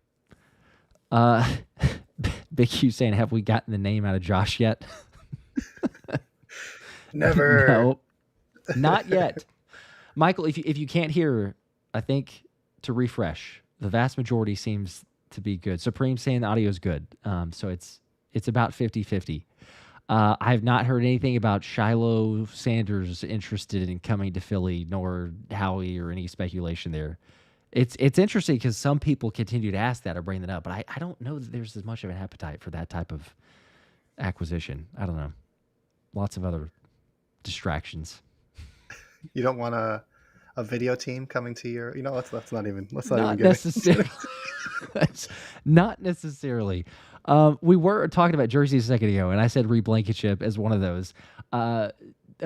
Big Q saying, have we gotten the name out of Josh yet?
Never.
No, not yet. Michael, if you can't hear, I think to refresh, the vast majority seems to be good. Supreme saying the audio is good. So it's about 50-50. I have not heard anything about Shiloh Sanders interested in coming to Philly, nor Howie or any speculation there. It's interesting because some people continue to ask that or bring that up, but I don't know that there's as much of an appetite for that type of acquisition. I don't know. Lots of other distractions.
You don't want a video team coming to your, let's not even
necessarily. That's not necessarily. We were talking about jerseys a second ago, and I said Reed Blankenship as one of those. A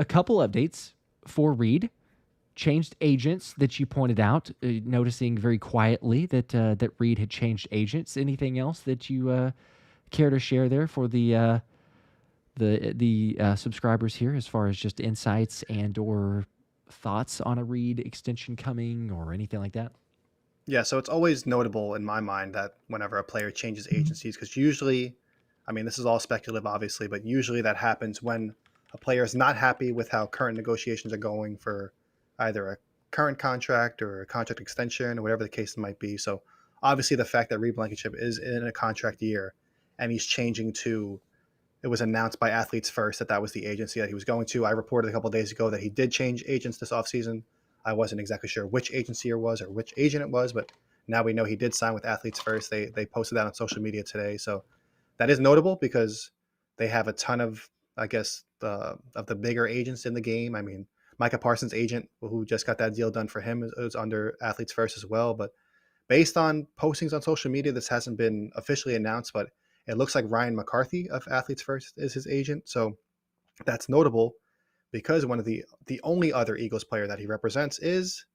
couple updates for Reed. Changed agents that you pointed out, noticing very quietly that Reed had changed agents. Anything else that you care to share there for the subscribers here, as far as just insights and or thoughts on a Reed extension coming or anything like that?
Yeah, so it's always notable in my mind that whenever a player changes agencies, because usually, this is all speculative, obviously, but usually that happens when a player is not happy with how current negotiations are going for either a current contract or a contract extension or whatever the case might be. So obviously the fact that Reed Blankenship is in a contract year and he's changing to it was announced by Athletes First that that was the agency that he was going to. I reported a couple of days ago that he did change agents this offseason. I wasn't exactly sure which agency it was or which agent it was, but now we know he did sign with Athletes First. They posted that on social media today. So that is notable because they have a ton of, I guess, of the bigger agents in the game. I mean, Micah Parsons' agent, who just got that deal done for him, is under Athletes First as well. But based on postings on social media, this hasn't been officially announced, but it looks like Ryan McCarthy of Athletes First is his agent. So that's notable because one of the only other Eagles player that he represents is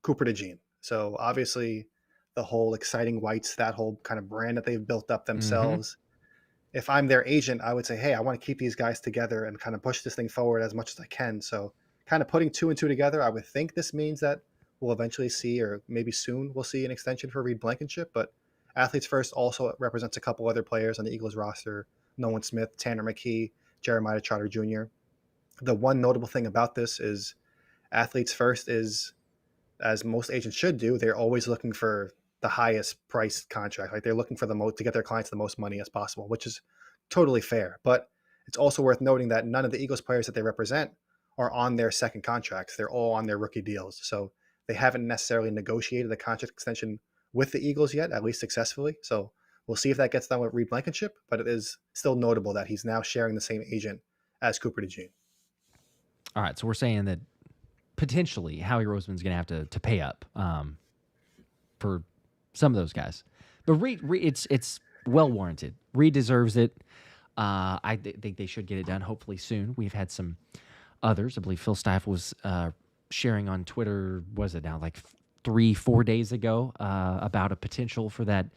Cooper DeJean. So obviously, the whole exciting whites, that whole kind of brand that they've built up
Mm-hmm.
themselves. If I'm their agent, I would say, hey, I want to keep these guys together and kind of push this thing forward as much as I can. So kind of putting two and two together, I would think this means that we'll eventually see, or maybe soon we'll see an extension for Reed Blankenship. But Athletes First also represents a couple other players on the Eagles roster: Nolan Smith, Tanner McKee, Jeremiah Trotter Jr. The one notable thing about this is Athletes First is, as most agents should do, they're always looking for the highest price contract. Like they're looking for the most to get their clients the most money as possible, which is totally fair. But it's also worth noting that none of the Eagles players that they represent are on their second contracts. They're all on their rookie deals. So they haven't necessarily negotiated a contract extension with the Eagles yet, at least successfully. So we'll see if that gets done with Reed Blankenship, but it is still notable that he's now sharing the same agent as Cooper DeJean.
All right, so we're saying that potentially Howie Roseman's going to have to pay up for some of those guys, but Reed it's well warranted. Reed deserves it. Think they should get it done hopefully soon. We've had some others. I believe Phil Stiefel was sharing on Twitter. Was it now like 3-4 days ago about a potential for that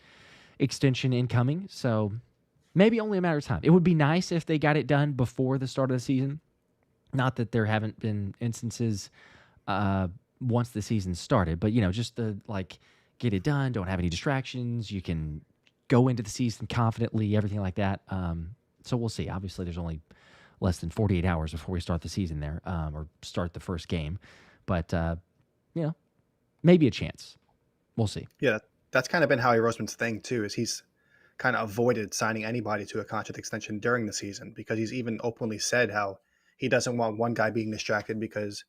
extension incoming? So maybe only a matter of time. It would be nice if they got it done before the start of the season. Not that there haven't been instances uh, once the season started, but just to like get it done. Don't have any distractions. You can go into the season confidently. Everything like that. So we'll see. Obviously, there's only less than 48 hours before we start the season there, or start the first game. But you know, maybe a chance. We'll see.
Yeah, that's kind of been Howie Roseman's thing too. Is he's kind of avoided signing anybody to a contract extension during the season because he's even openly said how he doesn't want one guy being distracted because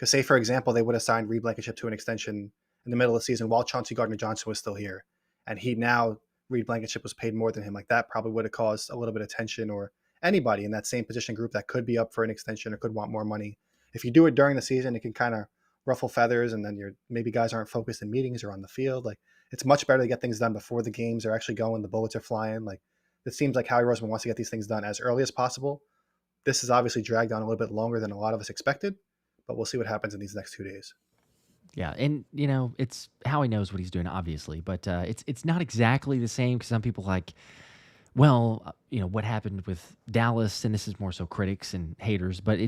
say for example they would have signed Reed Blankenship to an extension in the middle of the season while Chauncey Gardner Johnson was still here, and he now Reed Blankenship was paid more than him. Like that probably would have caused a little bit of tension, or anybody in that same position group that could be up for an extension or could want more money. If you do it during the season, it can kind of ruffle feathers, and then you're maybe guys aren't focused in meetings or on the field. Like it's much better to get things done before the games are actually going, the bullets are flying. Like it seems like Howie Roseman wants to get these things done as early as possible. This is obviously dragged on a little bit longer than a lot of us expected, but we'll see what happens in these next 2 days.
Yeah, and it's how he knows what he's doing, obviously, but it's not exactly the same because some people like, well, what happened with Dallas, and this is more so critics and haters, but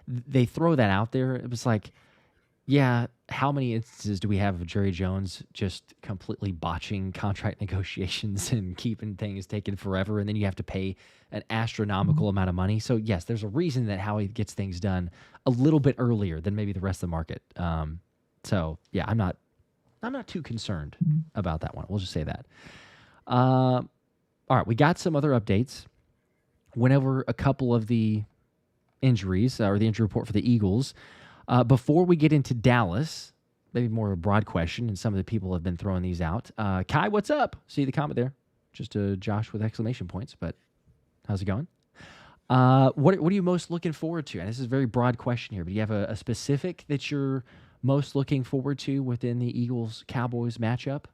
they throw that out there. It was like, yeah, how many instances do we have of Jerry Jones just completely botching contract negotiations and keeping things taking forever, and then you have to pay an astronomical amount of money? So yes, there's a reason that Howie gets things done a little bit earlier than maybe the rest of the market. So yeah, I'm not too concerned about that one. We'll just say that. All right, we got some other updates. Went over a couple of the injuries or the injury report for the Eagles. Before we get into Dallas, maybe more of a broad question, and some of the people have been throwing these out. Kai, what's up? See the comment there? Just a Josh with exclamation points, but how's it going? What are you most looking forward to? And this is a very broad question here, but do you have a specific that you're most looking forward to within the Eagles Cowboys matchup?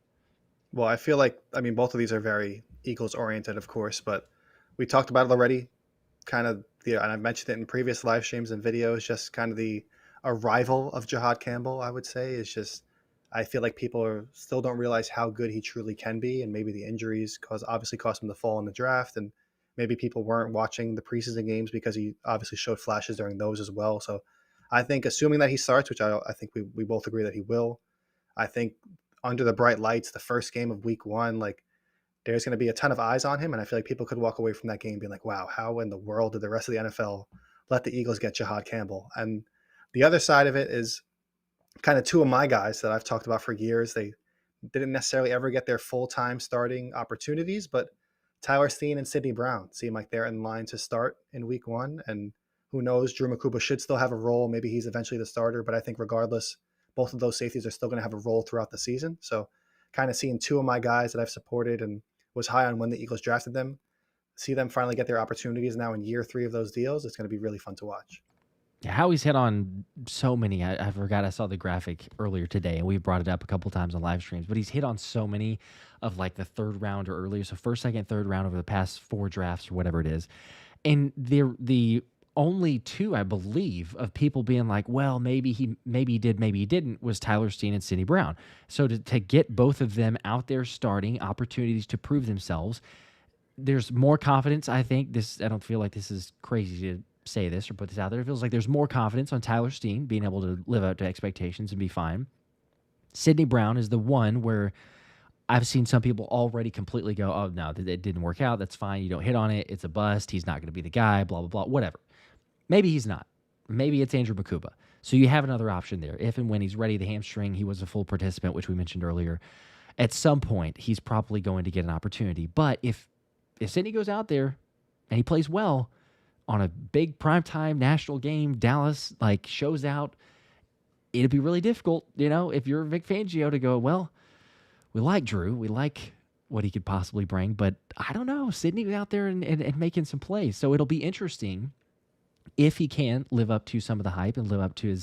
Well, I feel like, I mean, both of these are very Eagles oriented, of course, but we talked about it already. Kind of and I've mentioned it in previous live streams and videos, just kind of the arrival of Jahad Campbell, I would say, is just, I feel like people still don't realize how good he truly can be. And maybe the injuries obviously cost him the fall in the draft. And maybe people weren't watching the preseason games because he obviously showed flashes during those as well. So I think assuming that he starts, which I think we both agree that he will, I think under the bright lights, the first game of week one, like there's going to be a ton of eyes on him. And I feel like people could walk away from that game being like, wow, how in the world did the rest of the NFL let the Eagles get Jahad Campbell? And the other side of it is kind of two of my guys that I've talked about for years. They didn't necessarily ever get their full-time starting opportunities, but Tyler Steen and Sidney Brown seem like they're in line to start in week 1. And who knows, Drew Makuba should still have a role. Maybe he's eventually the starter, but I think regardless, both of those safeties are still going to have a role throughout the season. So kind of seeing two of my guys that I've supported and was high on when the Eagles drafted them, see them finally get their opportunities now in year 3 of those deals. It's going to be really fun to watch.
Yeah, Howie's hit on so many. I forgot I saw the graphic earlier today, and we brought it up a couple times on live streams. But he's hit on so many of like the third round or earlier, so first, second, third round over the past 4 drafts or whatever it is. And the only 2, I believe, of people being like, well, maybe he did, maybe he didn't, was Tyler Steen and Sidney Brown. So to get both of them out there starting, opportunities to prove themselves, there's more confidence. I think I don't feel like this is crazy to say this or put this out there. It feels like there's more confidence on Tyler Steen being able to live up to expectations and be fine. Sidney Brown is the one where I've seen some people already completely go, oh, no, it didn't work out. That's fine. You don't hit on it. It's a bust. He's not going to be the guy, blah, blah, blah, whatever. Maybe he's not. Maybe it's Andrew Makuba. So you have another option there. If and when he's ready, the hamstring, he was a full participant, which we mentioned earlier. At some point, he's probably going to get an opportunity. But if Sidney goes out there and he plays well on a big primetime national game, Dallas like shows out, it'd be really difficult, if you're Vic Fangio to go, well, we like Drew. We like what he could possibly bring, but I don't know. Sidney was out there and making some plays. So it'll be interesting if he can live up to some of the hype and live up to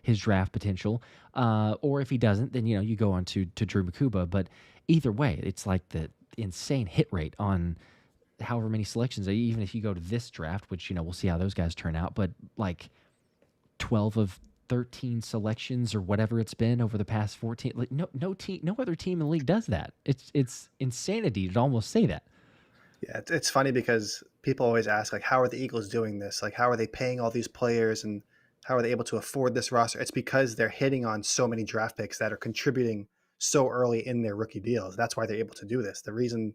his draft potential. Or if he doesn't, then, you go on to Drew Makuba. But either way, it's like the insane hit rate on however many selections. Even if you go to this draft, which, we'll see how those guys turn out, but like 12 of 13 selections or whatever it's been over the past 14. Like no other team in the league does that. It's insanity to almost say that.
Yeah, it's funny because people always ask, like, how are the Eagles doing this? Like, how are they paying all these players and how are they able to afford this roster? It's because they're hitting on so many draft picks that are contributing so early in their rookie deals. That's why they're able to do this. The reason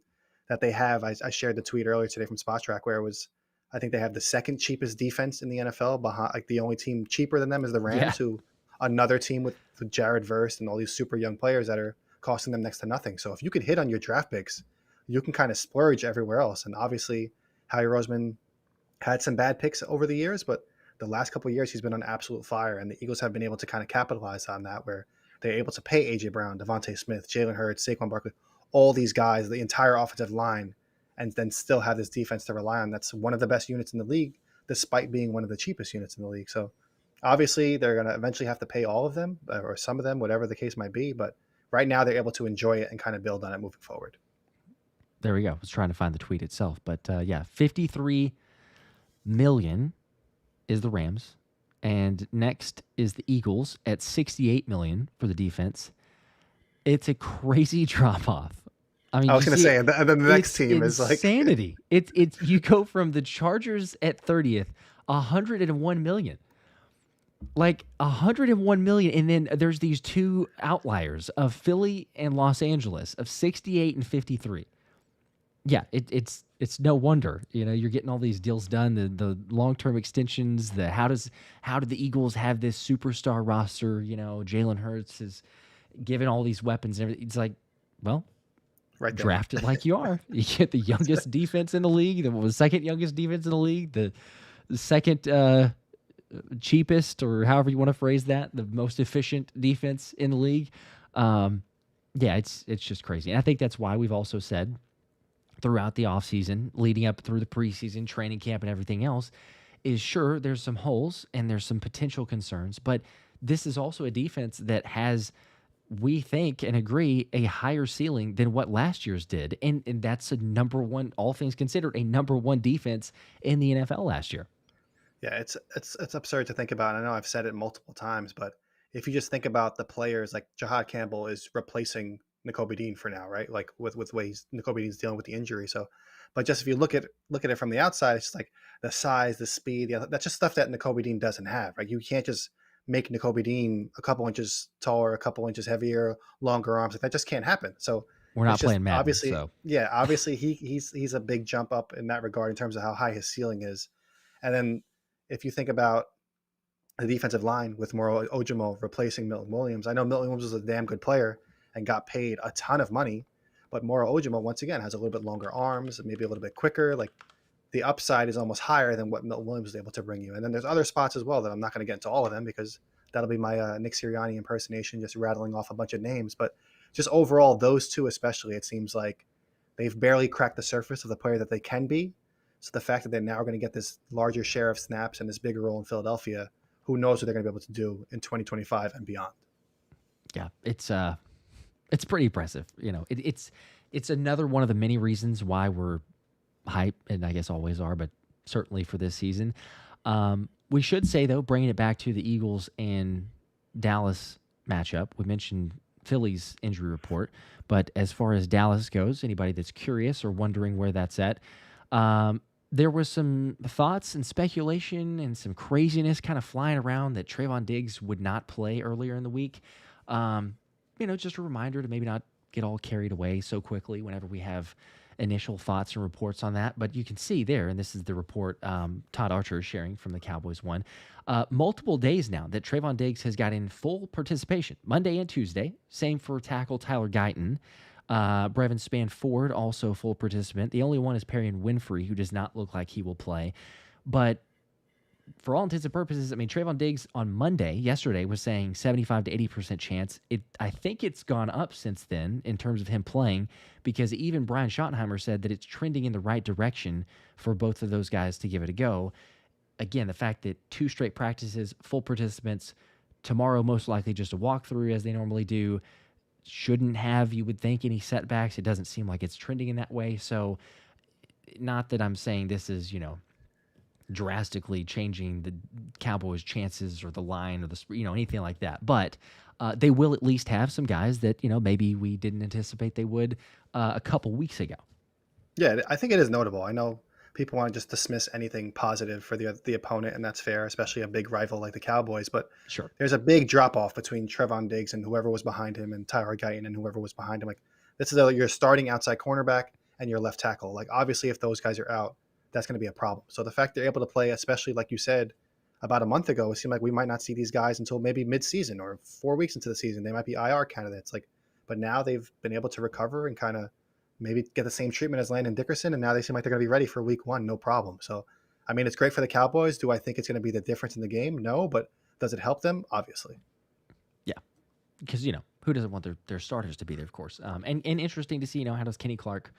that they have, I shared the tweet earlier today from Spot Track where it was, I think they have the second cheapest defense in the NFL. Behind, like, the only team cheaper than them is the Rams, who another team with Jared Verse and all these super young players that are costing them next to nothing. So if you could hit on your draft picks, you can kind of splurge everywhere else. And obviously, Howie Roseman had some bad picks over the years, but the last couple of years he's been on absolute fire. And the Eagles have been able to kind of capitalize on that, where they're able to pay A.J. Brown, Devonta Smith, Jalen Hurts, Saquon Barkley, all these guys, the entire offensive line, and then still have this defense to rely on. That's one of the best units in the league, despite being one of the cheapest units in the league. So obviously they're going to eventually have to pay all of them or some of them, whatever the case might be. But right now they're able to enjoy it and kind of build on it moving forward.
There we go. I was trying to find the tweet itself. But yeah, 53 million is the Rams. And next is the Eagles at 68 million for the defense. It's a crazy drop off. I mean,
I was going to say, and then the next team is like
insanity. It's you go from the Chargers at 30th, 101 million. Like 101 million, and then there's these 2 outliers of Philly and Los Angeles of 68 and 53. Yeah, it's no wonder, you're getting all these deals done, the long-term extensions, how did the Eagles have this superstar roster? Jalen Hurts is given all these weapons and everything. It's like, well,
right there.
Draft it like you are. You get the youngest defense in the league, the second youngest defense in the league, the second cheapest, or however you want to phrase that, the most efficient defense in the league. Yeah, it's just crazy. And I think that's why we've also said throughout the offseason, leading up through the preseason, training camp, and everything else, is sure, there's some holes and there's some potential concerns, but this is also a defense that has, we think and agree, a higher ceiling than what last year's did. And that's a number one, all things considered, a number one defense in the NFL last year.
Yeah, it's absurd to think about. I know I've said it multiple times, but if you just think about the players, like Jahad Campbell is replacing Nakobe Dean for now, right? Like with the way Nakobe Dean's dealing with the injury. So, but just if you look at it from the outside, it's just like the size, the speed, that's just stuff that Nakobe Dean doesn't have, right? You can't just make Nakobe Dean a couple inches taller, a couple inches heavier, longer arms. Like, that just can't happen. So
we're not playing Madden.
Obviously,
so.
Yeah, obviously he's a big jump up in that regard in terms of how high his ceiling is. And then if you think about the defensive line with Moro Ojimo replacing Milton Williams, I know Milton Williams was a damn good player and got paid a ton of money, But Moro Ojima, once again, has a little bit longer arms, maybe a little bit quicker. Like the upside is almost higher than what Milton Williams was able to bring you. And then there's other spots as well that I'm not going to get into all of them because that'll be my Nick Sirianni impersonation, just rattling off a bunch of names. But just overall, those two especially, it seems like they've barely cracked the surface of the player that they can be. So the fact that they're now going to get this larger share of snaps and this bigger role in Philadelphia, who knows what they're going to be able to do in 2025 and beyond.
Yeah, it's pretty impressive. It's another one of the many reasons why we're hype, and I guess always are, but certainly for this season. We should say though, bringing it back to the Eagles and Dallas matchup, we mentioned Philly's injury report, but as far as Dallas goes, anybody that's curious or wondering where that's at, there was some thoughts and speculation and some craziness kind of flying around that Trayvon Diggs would not play earlier in the week. Just a reminder to maybe not get all carried away so quickly whenever we have initial thoughts and reports on that. But you can see there, and this is the report Todd Archer is sharing from the Cowboys one, multiple days now that Trayvon Diggs has got in full participation, Monday and Tuesday. Same for tackle Tyler Guyton. Brevin Spann-Ford, also full participant. The only one is Perrion Winfrey, who does not look like he will play. But for all intents and purposes, I mean, Trayvon Diggs on yesterday, was saying 75 to 80% chance. I think it's gone up since then in terms of him playing, because even Brian Schottenheimer said that it's trending in the right direction for both of those guys to give it a go. Again, the fact that 2 straight practices, full participants, tomorrow most likely just a walkthrough as they normally do, shouldn't have, you would think, any setbacks. It doesn't seem like it's trending in that way. So not that I'm saying this is, drastically changing the Cowboys' chances or the line or anything like that. But they will at least have some guys that, maybe we didn't anticipate they would a couple weeks ago.
Yeah, I think it is notable. I know people want to just dismiss anything positive for the opponent, and that's fair, especially a big rival like the Cowboys. But
Sure,
there's a big drop-off between Trevon Diggs and whoever was behind him, and Tyler Guyton and whoever was behind him. Like, this is your starting outside cornerback and your left tackle. Like, obviously, if those guys are out, that's going to be a problem. So the fact they're able to play, especially like you said, about a month ago, it seemed like we might not see these guys until maybe mid-season or 4 weeks into the season. They might be IR candidates. But now they've been able to recover and kind of maybe get the same treatment as Landon Dickerson, and now they seem like they're going to be ready for week 1, no problem. So, I mean, it's great for the Cowboys. Do I think it's going to be the difference in the game? No, but does it help them? Obviously.
yeah, because who doesn't want their starters to be there, of course. And interesting to see, how does Kenny Clark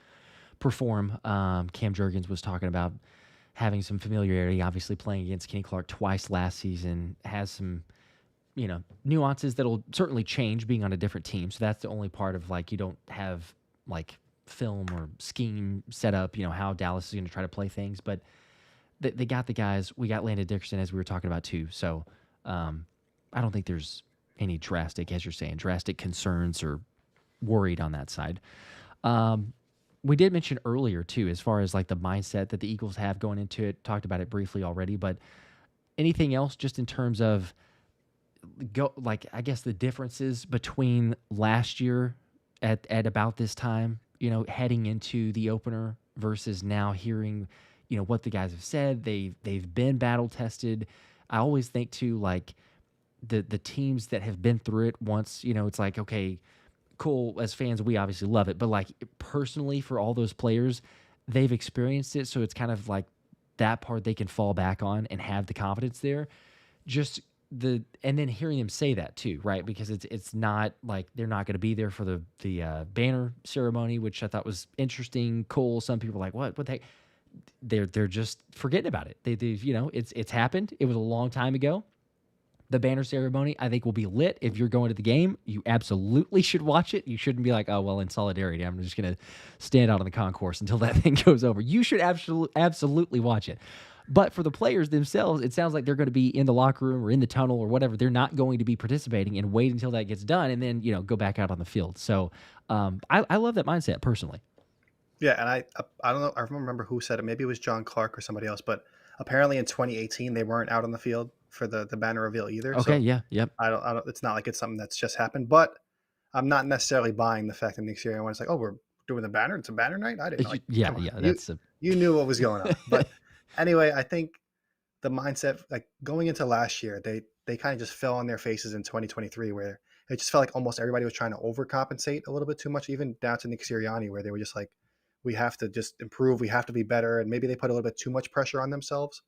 perform. Cam Jurgens was talking about having some familiarity, obviously playing against Kenny Clark twice last season, has some, nuances that'll certainly change being on a different team. So that's the only part of you don't have film or scheme set up, how Dallas is going to try to play things. But they got the guys. We got Landon Dickerson, as we were talking about too. So I don't think there's any drastic, as you're saying, drastic concerns or worried on that side. We did mention earlier too, as far as the mindset that the Eagles have going into it. Talked about it briefly already, but anything else just in terms of I guess the differences between last year at about this time, heading into the opener versus now hearing, what the guys have said. They've been battle tested. I always think too, the teams that have been through it once, it's okay, cool. As fans, we obviously love it, but personally for all those players, they've experienced it. So it's kind of that part they can fall back on and have the confidence there. And then hearing them say that too, right? Because it's not they're not going to be there for the banner ceremony, which I thought was interesting, cool. Some people are what the heck? They're just forgetting about it. They've it's happened. It was a long time ago. The banner ceremony, I think, will be lit. If you're going to the game, you absolutely should watch it. You shouldn't be oh, well, in solidarity, I'm just going to stand out on the concourse until that thing goes over. You should absolutely watch it. But for the players themselves, it sounds like they're going to be in the locker room or in the tunnel or whatever. They're not going to be participating and wait until that gets done and then, go back out on the field. So I love that mindset personally.
Yeah, and I don't know. I don't remember who said it. Maybe it was John Clark or somebody else. But apparently in 2018, they weren't out on the field for the banner reveal either.
Okay,
so
yeah, yep.
I don't. It's not like it's something that's just happened. But I'm not necessarily buying the fact that next year everyone's oh, we're doing the banner. It's a banner night. I didn't know.
Yeah.
You knew what was going on. But anyway, I think the mindset, going into last year, they kind of just fell on their faces in 2023, where it just felt like almost everybody was trying to overcompensate a little bit too much, even down to Nick Sirianni, where they were just like, we have to just improve, we have to be better, and maybe they put a little bit too much pressure on themselves.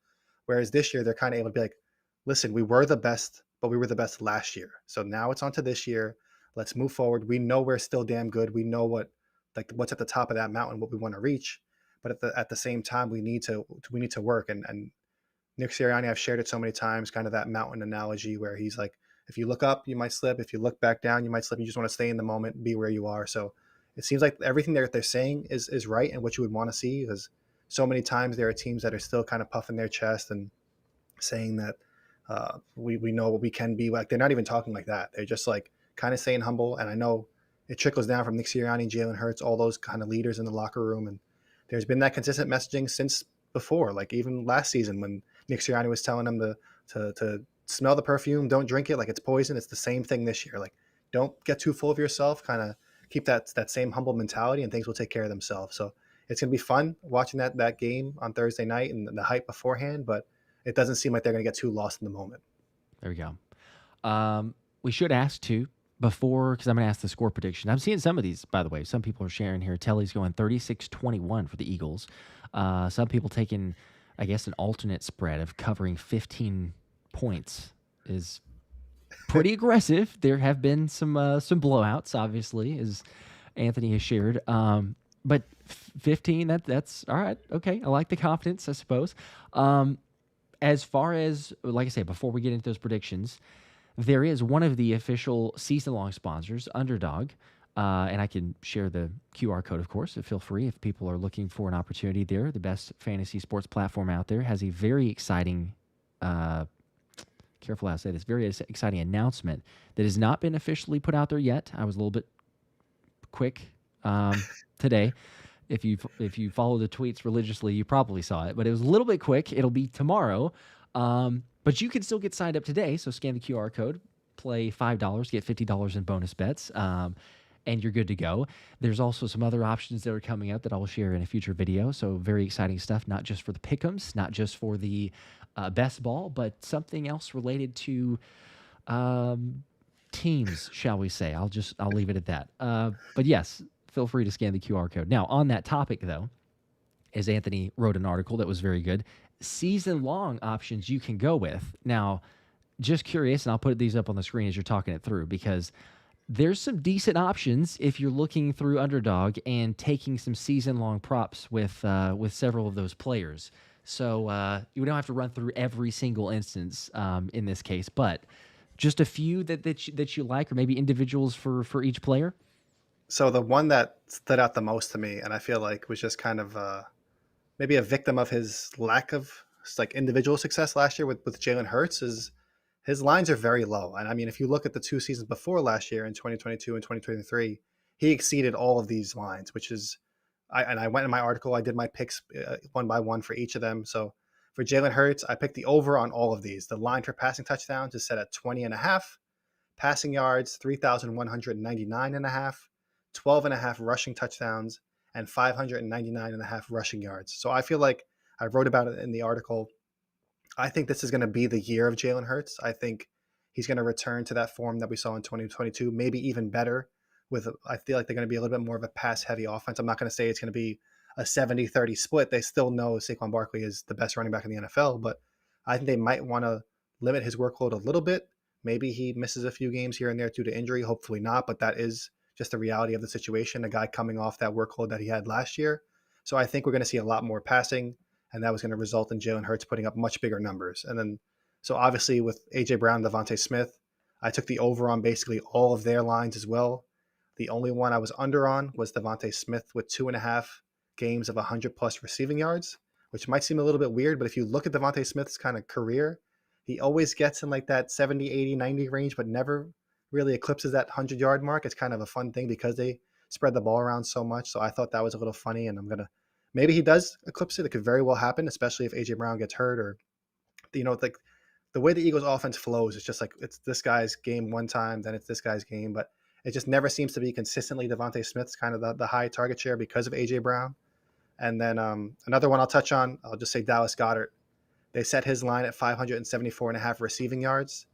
Whereas this year, they're kind of able to be like, listen, we were the best, but we were the best last year. So now it's on to this year. Let's move forward. We know we're still damn good. We know what's at the top of that mountain, what we want to reach. But at the same time, we need to work. And Nick Sirianni, I've shared it so many times, kind of that mountain analogy where he's like, if you look up, you might slip. If you look back down, you might slip. You just want to stay in the moment, be where you are. So it seems like everything they're saying is right and what you would want to see, because so many times there are teams that are still kind of puffing their chest and saying that we know what we can be. Like, they're not even talking like that. They're just like kind of staying humble. And I know it trickles down from Nick Sirianni, Jalen Hurts, all those kind of leaders in the locker room. And there's been that consistent messaging since before, like even last season when Nick Sirianni was telling them to smell the perfume, don't drink it like it's poison. It's the same thing this year. Like, don't get too full of yourself. Kind of keep that same humble mentality, and things will take care of themselves. So it's gonna be fun watching that game on Thursday night and the hype beforehand. But it doesn't seem like they're gonna get too lost in the moment.
There we go. We should ask too before, because I'm going to ask the score prediction. I'm seeing some of these, by the way. Some people are sharing here. Telly's going 36-21 for the Eagles. Some people taking, I guess, an alternate spread of covering 15 points is pretty aggressive. There have been some blowouts, obviously, as Anthony has shared. But 15, that's all right. Okay, I like the confidence, I suppose. As far as, like I say, before we get into those predictions, there is one of the official season-long sponsors, Underdog, and I can share the QR code, of course. So feel free if people are looking for an opportunity there. The best fantasy sports platform out there has a very exciting, careful how I say this, very exciting announcement that has not been officially put out there yet. I was a little bit quick today. If you follow the tweets religiously, you probably saw it, but it was a little bit quick. It'll be tomorrow. But you can still get signed up today. So scan the QR code, play $5, get $50 in bonus bets, and you're good to go. There's also some other options that are coming up that I will share in a future video. So very exciting stuff, not just for the pick'ems, not just for the best ball, but something else related to teams, shall we say. I'll leave it at that. But yes, feel free to scan the QR code. Now, on that topic, though, as Anthony wrote an article that was very good, season-long options you can go with. Now, just curious, and I'll put these up on the screen as you're talking it through, because there's some decent options if you're looking through Underdog and taking some season-long props with several of those players. So you don't have to run through every single instance in this case, but just a few that you like, or maybe individuals for each player.
So the one that stood out the most to me, and I feel like was just kind of maybe a victim of his lack of like individual success last year with Jalen Hurts, is his lines are very low. And I mean, if you look at the two seasons before last year in 2022 and 2023, he exceeded all of these lines, which is, I went in my article, I did my picks one by one for each of them. So for Jalen Hurts, I picked the over on all of these. The line for passing touchdowns is set at 20.5, passing yards, 3,199.5, 12.5 rushing touchdowns, and 599.5 rushing yards. So I feel like I wrote about it in the article. I think this is going to be the year of Jalen Hurts. I think he's going to return to that form that we saw in 2022, maybe even better. I feel like they're going to be a little bit more of a pass-heavy offense. I'm not going to say it's going to be a 70-30 split. They still know Saquon Barkley is the best running back in the NFL, but I think they might want to limit his workload a little bit. Maybe he misses a few games here and there due to injury. Hopefully not, but that is just the reality of the situation, a guy coming off that workload that he had last year. So I think we're going to see a lot more passing, and that was going to result in Jalen Hurts putting up much bigger numbers. And then, so obviously with A.J. Brown, Devonta Smith, I took the over on basically all of their lines as well. The only one I was under on was Devonta Smith with 2.5 games of 100-plus receiving yards, which might seem a little bit weird, but if you look at Devonta Smith's kind of career, he always gets in like that 70, 80, 90 range, but never really eclipses that 100-yard mark. It's kind of a fun thing because they spread the ball around so much. So I thought that was a little funny, and maybe he does eclipse it. It could very well happen, especially if A.J. Brown gets hurt, or, like the way the Eagles offense flows, it's just like it's this guy's game one time, then it's this guy's game, but it just never seems to be consistently Devonta Smith's kind of the high target share because of A.J. Brown. And then another one I'll touch on, I'll just say Dallas Goedert. They set his line at 574.5 receiving yards.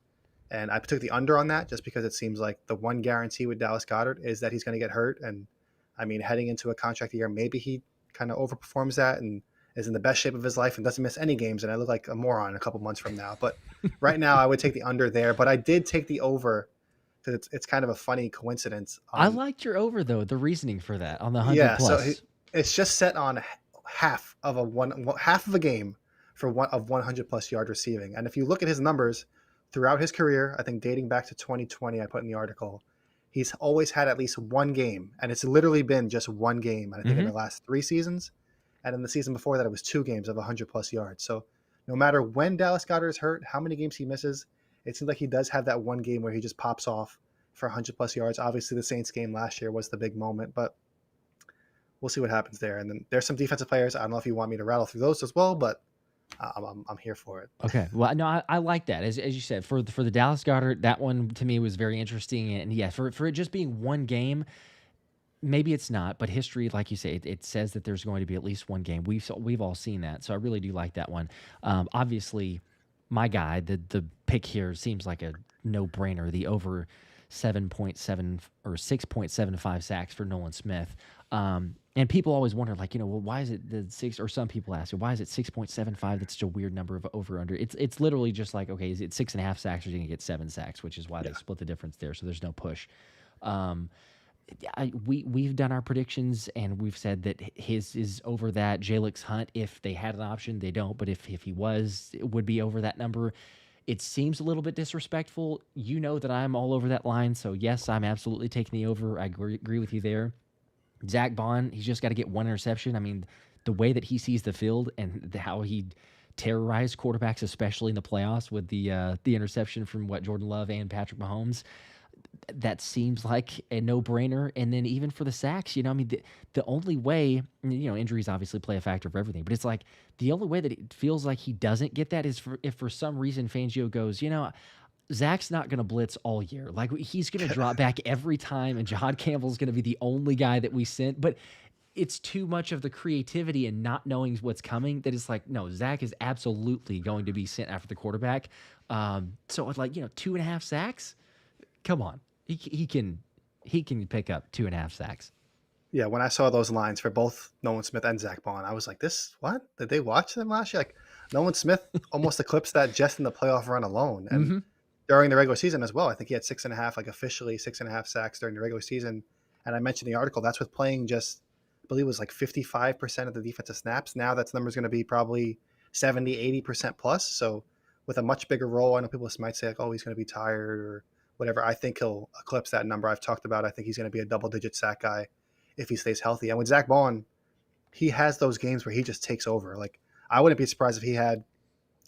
And I took the under on that just because it seems like the one guarantee with Dallas Goedert is that he's going to get hurt. And I mean, heading into a contract year, maybe he kind of overperforms that and is in the best shape of his life and doesn't miss any games. And I look like a moron a couple months from now. But right now, I would take the under there. But I did take the over because it's kind of a funny coincidence.
I liked your over though. The reasoning for that on the 100
Yeah, so
plus.
it's just set on half of a game for 100 plus yard receiving. And if you look at his numbers throughout his career, I think dating back to 2020, I put in the article, he's always had at least one game, and it's literally been just one game. And I think in
Mm-hmm.
the last 3 seasons, and in the season before that, it was 2 games of 100 plus yards. So no matter when Dallas Goedert is hurt, how many games he misses, it seems like he does have that one game where he just pops off for 100 plus yards. Obviously, the Saints game last year was the big moment, but we'll see what happens there. And then there's some defensive players. I don't know if you want me to rattle through those as well, but I'm here for it.
Okay. Well, no, I like that. As you said, for the Dallas Goedert, that one to me was very interesting. And yeah, for it just being one game, maybe it's not, but history, like you say, it says that there's going to be at least one game. We've all seen that, so I really do like that one. Obviously, my guy, the pick here seems like a no brainer. The over 7.7 or 6.75 sacks for Nolan Smith. And people always wonder, like, well, why is it the six? Or some people ask, why is it 6.75? That's such a weird number of over under. It's literally just like, okay, is it 6.5 sacks or is he gonna get 7 sacks? Which is why they split the difference there. So there's no push. Um, we've done our predictions and we've said that his is over that. Jalix Hunt, if they had an option, they don't. But if he was, it would be over that number. It seems a little bit disrespectful. You know that I'm all over that line. So yes, I'm absolutely taking the over. I agree with you there. Zach Bond, he's just got to get one interception. I mean, the way that he sees the field and how he terrorized quarterbacks, especially in the playoffs with the interception from Jordan Love and Patrick Mahomes, that seems like a no-brainer. And then even for the sacks, I mean, the only way, injuries obviously play a factor for everything, but it's like the only way that it feels like he doesn't get that is if for some reason Fangio goes, Zach's not going to blitz all year. Like, he's going to drop back every time, and Jahad Campbell's going to be the only guy that we sent. But it's too much of the creativity and not knowing what's coming that it's like, no, Zach is absolutely going to be sent after the quarterback. So it's like, 2.5 sacks. Come on, he can pick up 2.5 sacks.
Yeah, when I saw those lines for both Nolan Smith and Zach Bond, I was like, "This what? Did they watch them last year?" Like Nolan Smith almost eclipsed that just in the playoff run alone, and
Mm-hmm.
during the regular season as well. I think he had 6.5, like officially 6.5 sacks during the regular season. And I mentioned in the article that's with playing just, I believe it was like 55% of the defensive snaps. Now that number is going to be probably 70, 80% plus. So with a much bigger role, I know people might say like, oh, he's going to be tired or whatever. I think he'll eclipse that number I've talked about. I think he's going to be a double-digit sack guy if he stays healthy. And with Zach Bond, he has those games where he just takes over. Like I wouldn't be surprised if he had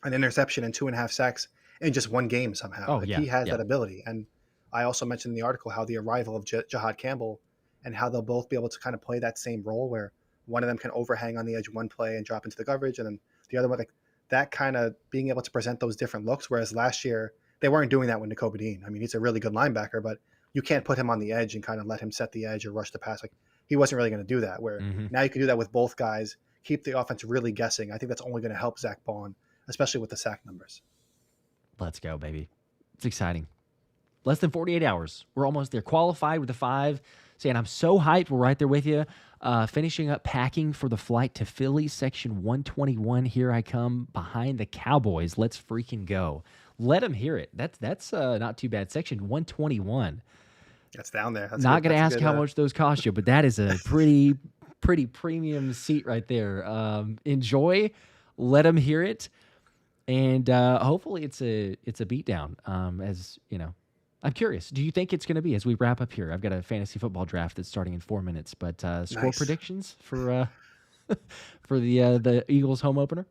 an interception and 2.5 sacks in just one game somehow.
Oh
Like
yeah,
he has
yeah.
that ability. And I also mentioned in the article how the arrival of Jahad Campbell and how they'll both be able to kind of play that same role where one of them can overhang on the edge one play and drop into the coverage, and then the other one, like that kind of being able to present those different looks. Whereas last year they weren't doing that with Nakobe Dean. I mean, he's a really good linebacker, but you can't put him on the edge and kind of let him set the edge or rush the pass. Like he wasn't really going to do that. Where
Mm-hmm.
now you can do that with both guys, keep the offense really guessing. I think that's only going to help Zach Bond, especially with the sack numbers.
Let's go, baby. It's exciting. Less than 48 hours. We're almost there. Qualified with the 5. Saying I'm so hyped. We're right there with you. Finishing up packing for the flight to Philly, section 121. Here I come behind the Cowboys. Let's freaking go. Let them hear it. That's not too bad. Section 121.
That's down there. That's
Not
good.
going to
That's a
ask
good.
how much those cost you, but that is a pretty premium seat right there. Enjoy. Let them hear it. And hopefully it's a beatdown. As you know, I'm curious. Do you think it's going to be as we wrap up here? I've got a fantasy football draft that's starting in 4 minutes. But score
Nice.
predictions for for the Eagles home opener.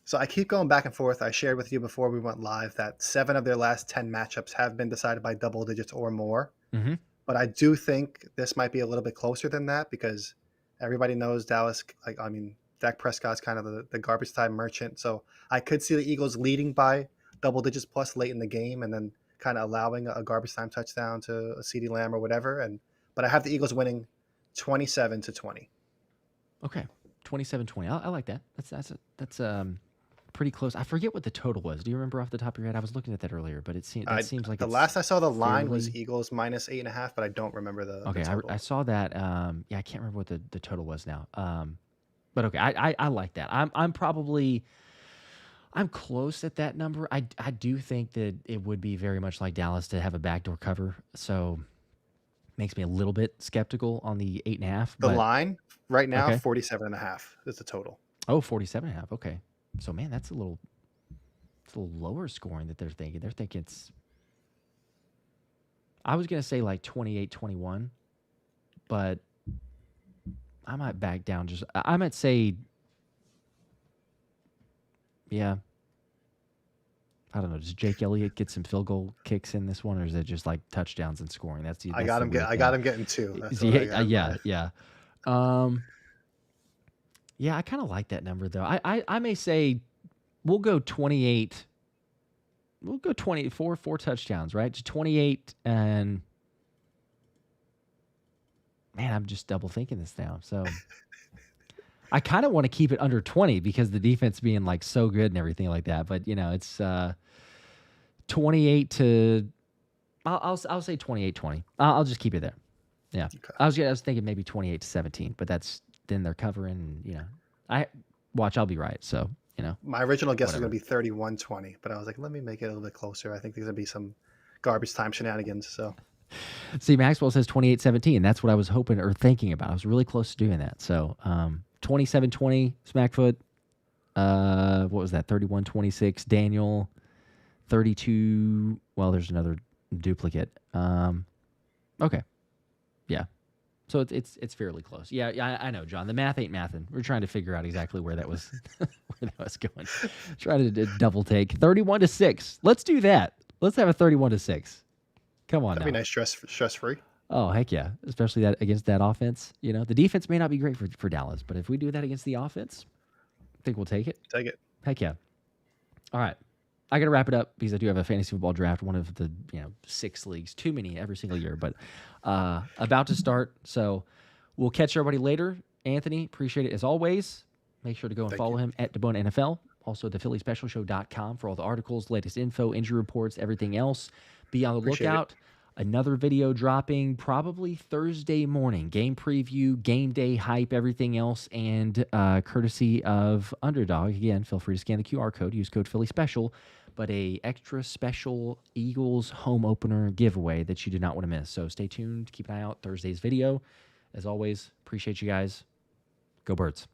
So I keep going back and forth. I shared with you before we went live that 7 of their last 10 matchups have been decided by double digits or more.
Mm-hmm.
But I do think this might be a little bit closer than that because everybody knows Dallas. Like I mean, Dak Prescott's kind of the garbage time merchant. So I could see the Eagles leading by double digits plus late in the game, and then kind of allowing a garbage time touchdown to a CeeDee Lamb or whatever. But I have the Eagles winning 27-20.
Okay, 27-20. I like that. That's pretty close. I forget what the total was. Do you remember off the top of your head? I was looking at that earlier, but seems like
The
it's
last I saw the line was
fairly
Eagles minus 8.5, but I don't remember the
okay.
total.
I saw that. Yeah, I can't remember what the total was now. But okay, I like that. I'm close at that number. I do think that it would be very much like Dallas to have a backdoor cover. So makes me a little bit skeptical on the 8.5.
The
But
line right now,
okay.
47.5 is the total.
Oh, 47.5. Okay. So man, it's a little lower scoring that they're thinking. They're thinking I was gonna say like 28-21, but I might back down. I might say, yeah. I don't know. Does Jake Elliott get some field goal kicks in this one, or is it just like touchdowns and scoring? That's the weird
I got
thing.
him getting 2. That's what I
Yeah,
got in
yeah,
my.
yeah. Um, yeah, I kind of like that number though. I may say we'll go 28. We'll go 24, 4 touchdowns, right? Just 28, and man, I'm just double thinking this now. So I kind of want to keep it under 20 because the defense being like so good and everything like that. But it's 28 to I'll say 28-20. I'll just keep it there. Yeah.
Okay.
I was thinking maybe 28-17, but then they're covering, I watch, I'll be right. So,
My original guess was
whatever.
going to be 31-20, but I was like, let me make it a little bit closer. I think there's going to be some garbage time shenanigans. So
See, Maxwell says 28-17. That's what I was hoping or thinking about. I was really close to doing that. So, 27-20, Smackfoot. What was that? 31-26, Daniel. 32. Well, there's another duplicate. Okay. Yeah. So it's fairly close. Yeah, I know, John. The math ain't mathin'. We're trying to figure out exactly where that was where that was going. Trying to double take. 31-6. Let's do that. Let's have a 31-6. Come on
that'd
now.
be nice, stress free.
Oh, heck yeah. Especially that against that offense. The defense may not be great for Dallas, but if we do that against the offense, I think we'll take it.
Take it.
Heck yeah. All right. I got to wrap it up because I do have a fantasy football draft, one of the 6 leagues, too many every single year, but about to start. So we'll catch everybody later. Anthony, appreciate it as always. Make sure to go and follow him at DeBone NFL. Also, the PhillySpecialShow.com for all the articles, latest info, injury reports, everything else. Be on the lookout. Another video dropping probably Thursday morning. Game preview, game day hype, everything else, and courtesy of Underdog. Again, feel free to scan the QR code. Use code PhillySpecial. But a extra special Eagles home opener giveaway that you do not want to miss. So stay tuned. Keep an eye out. Thursday's video. As always, appreciate you guys. Go Birds.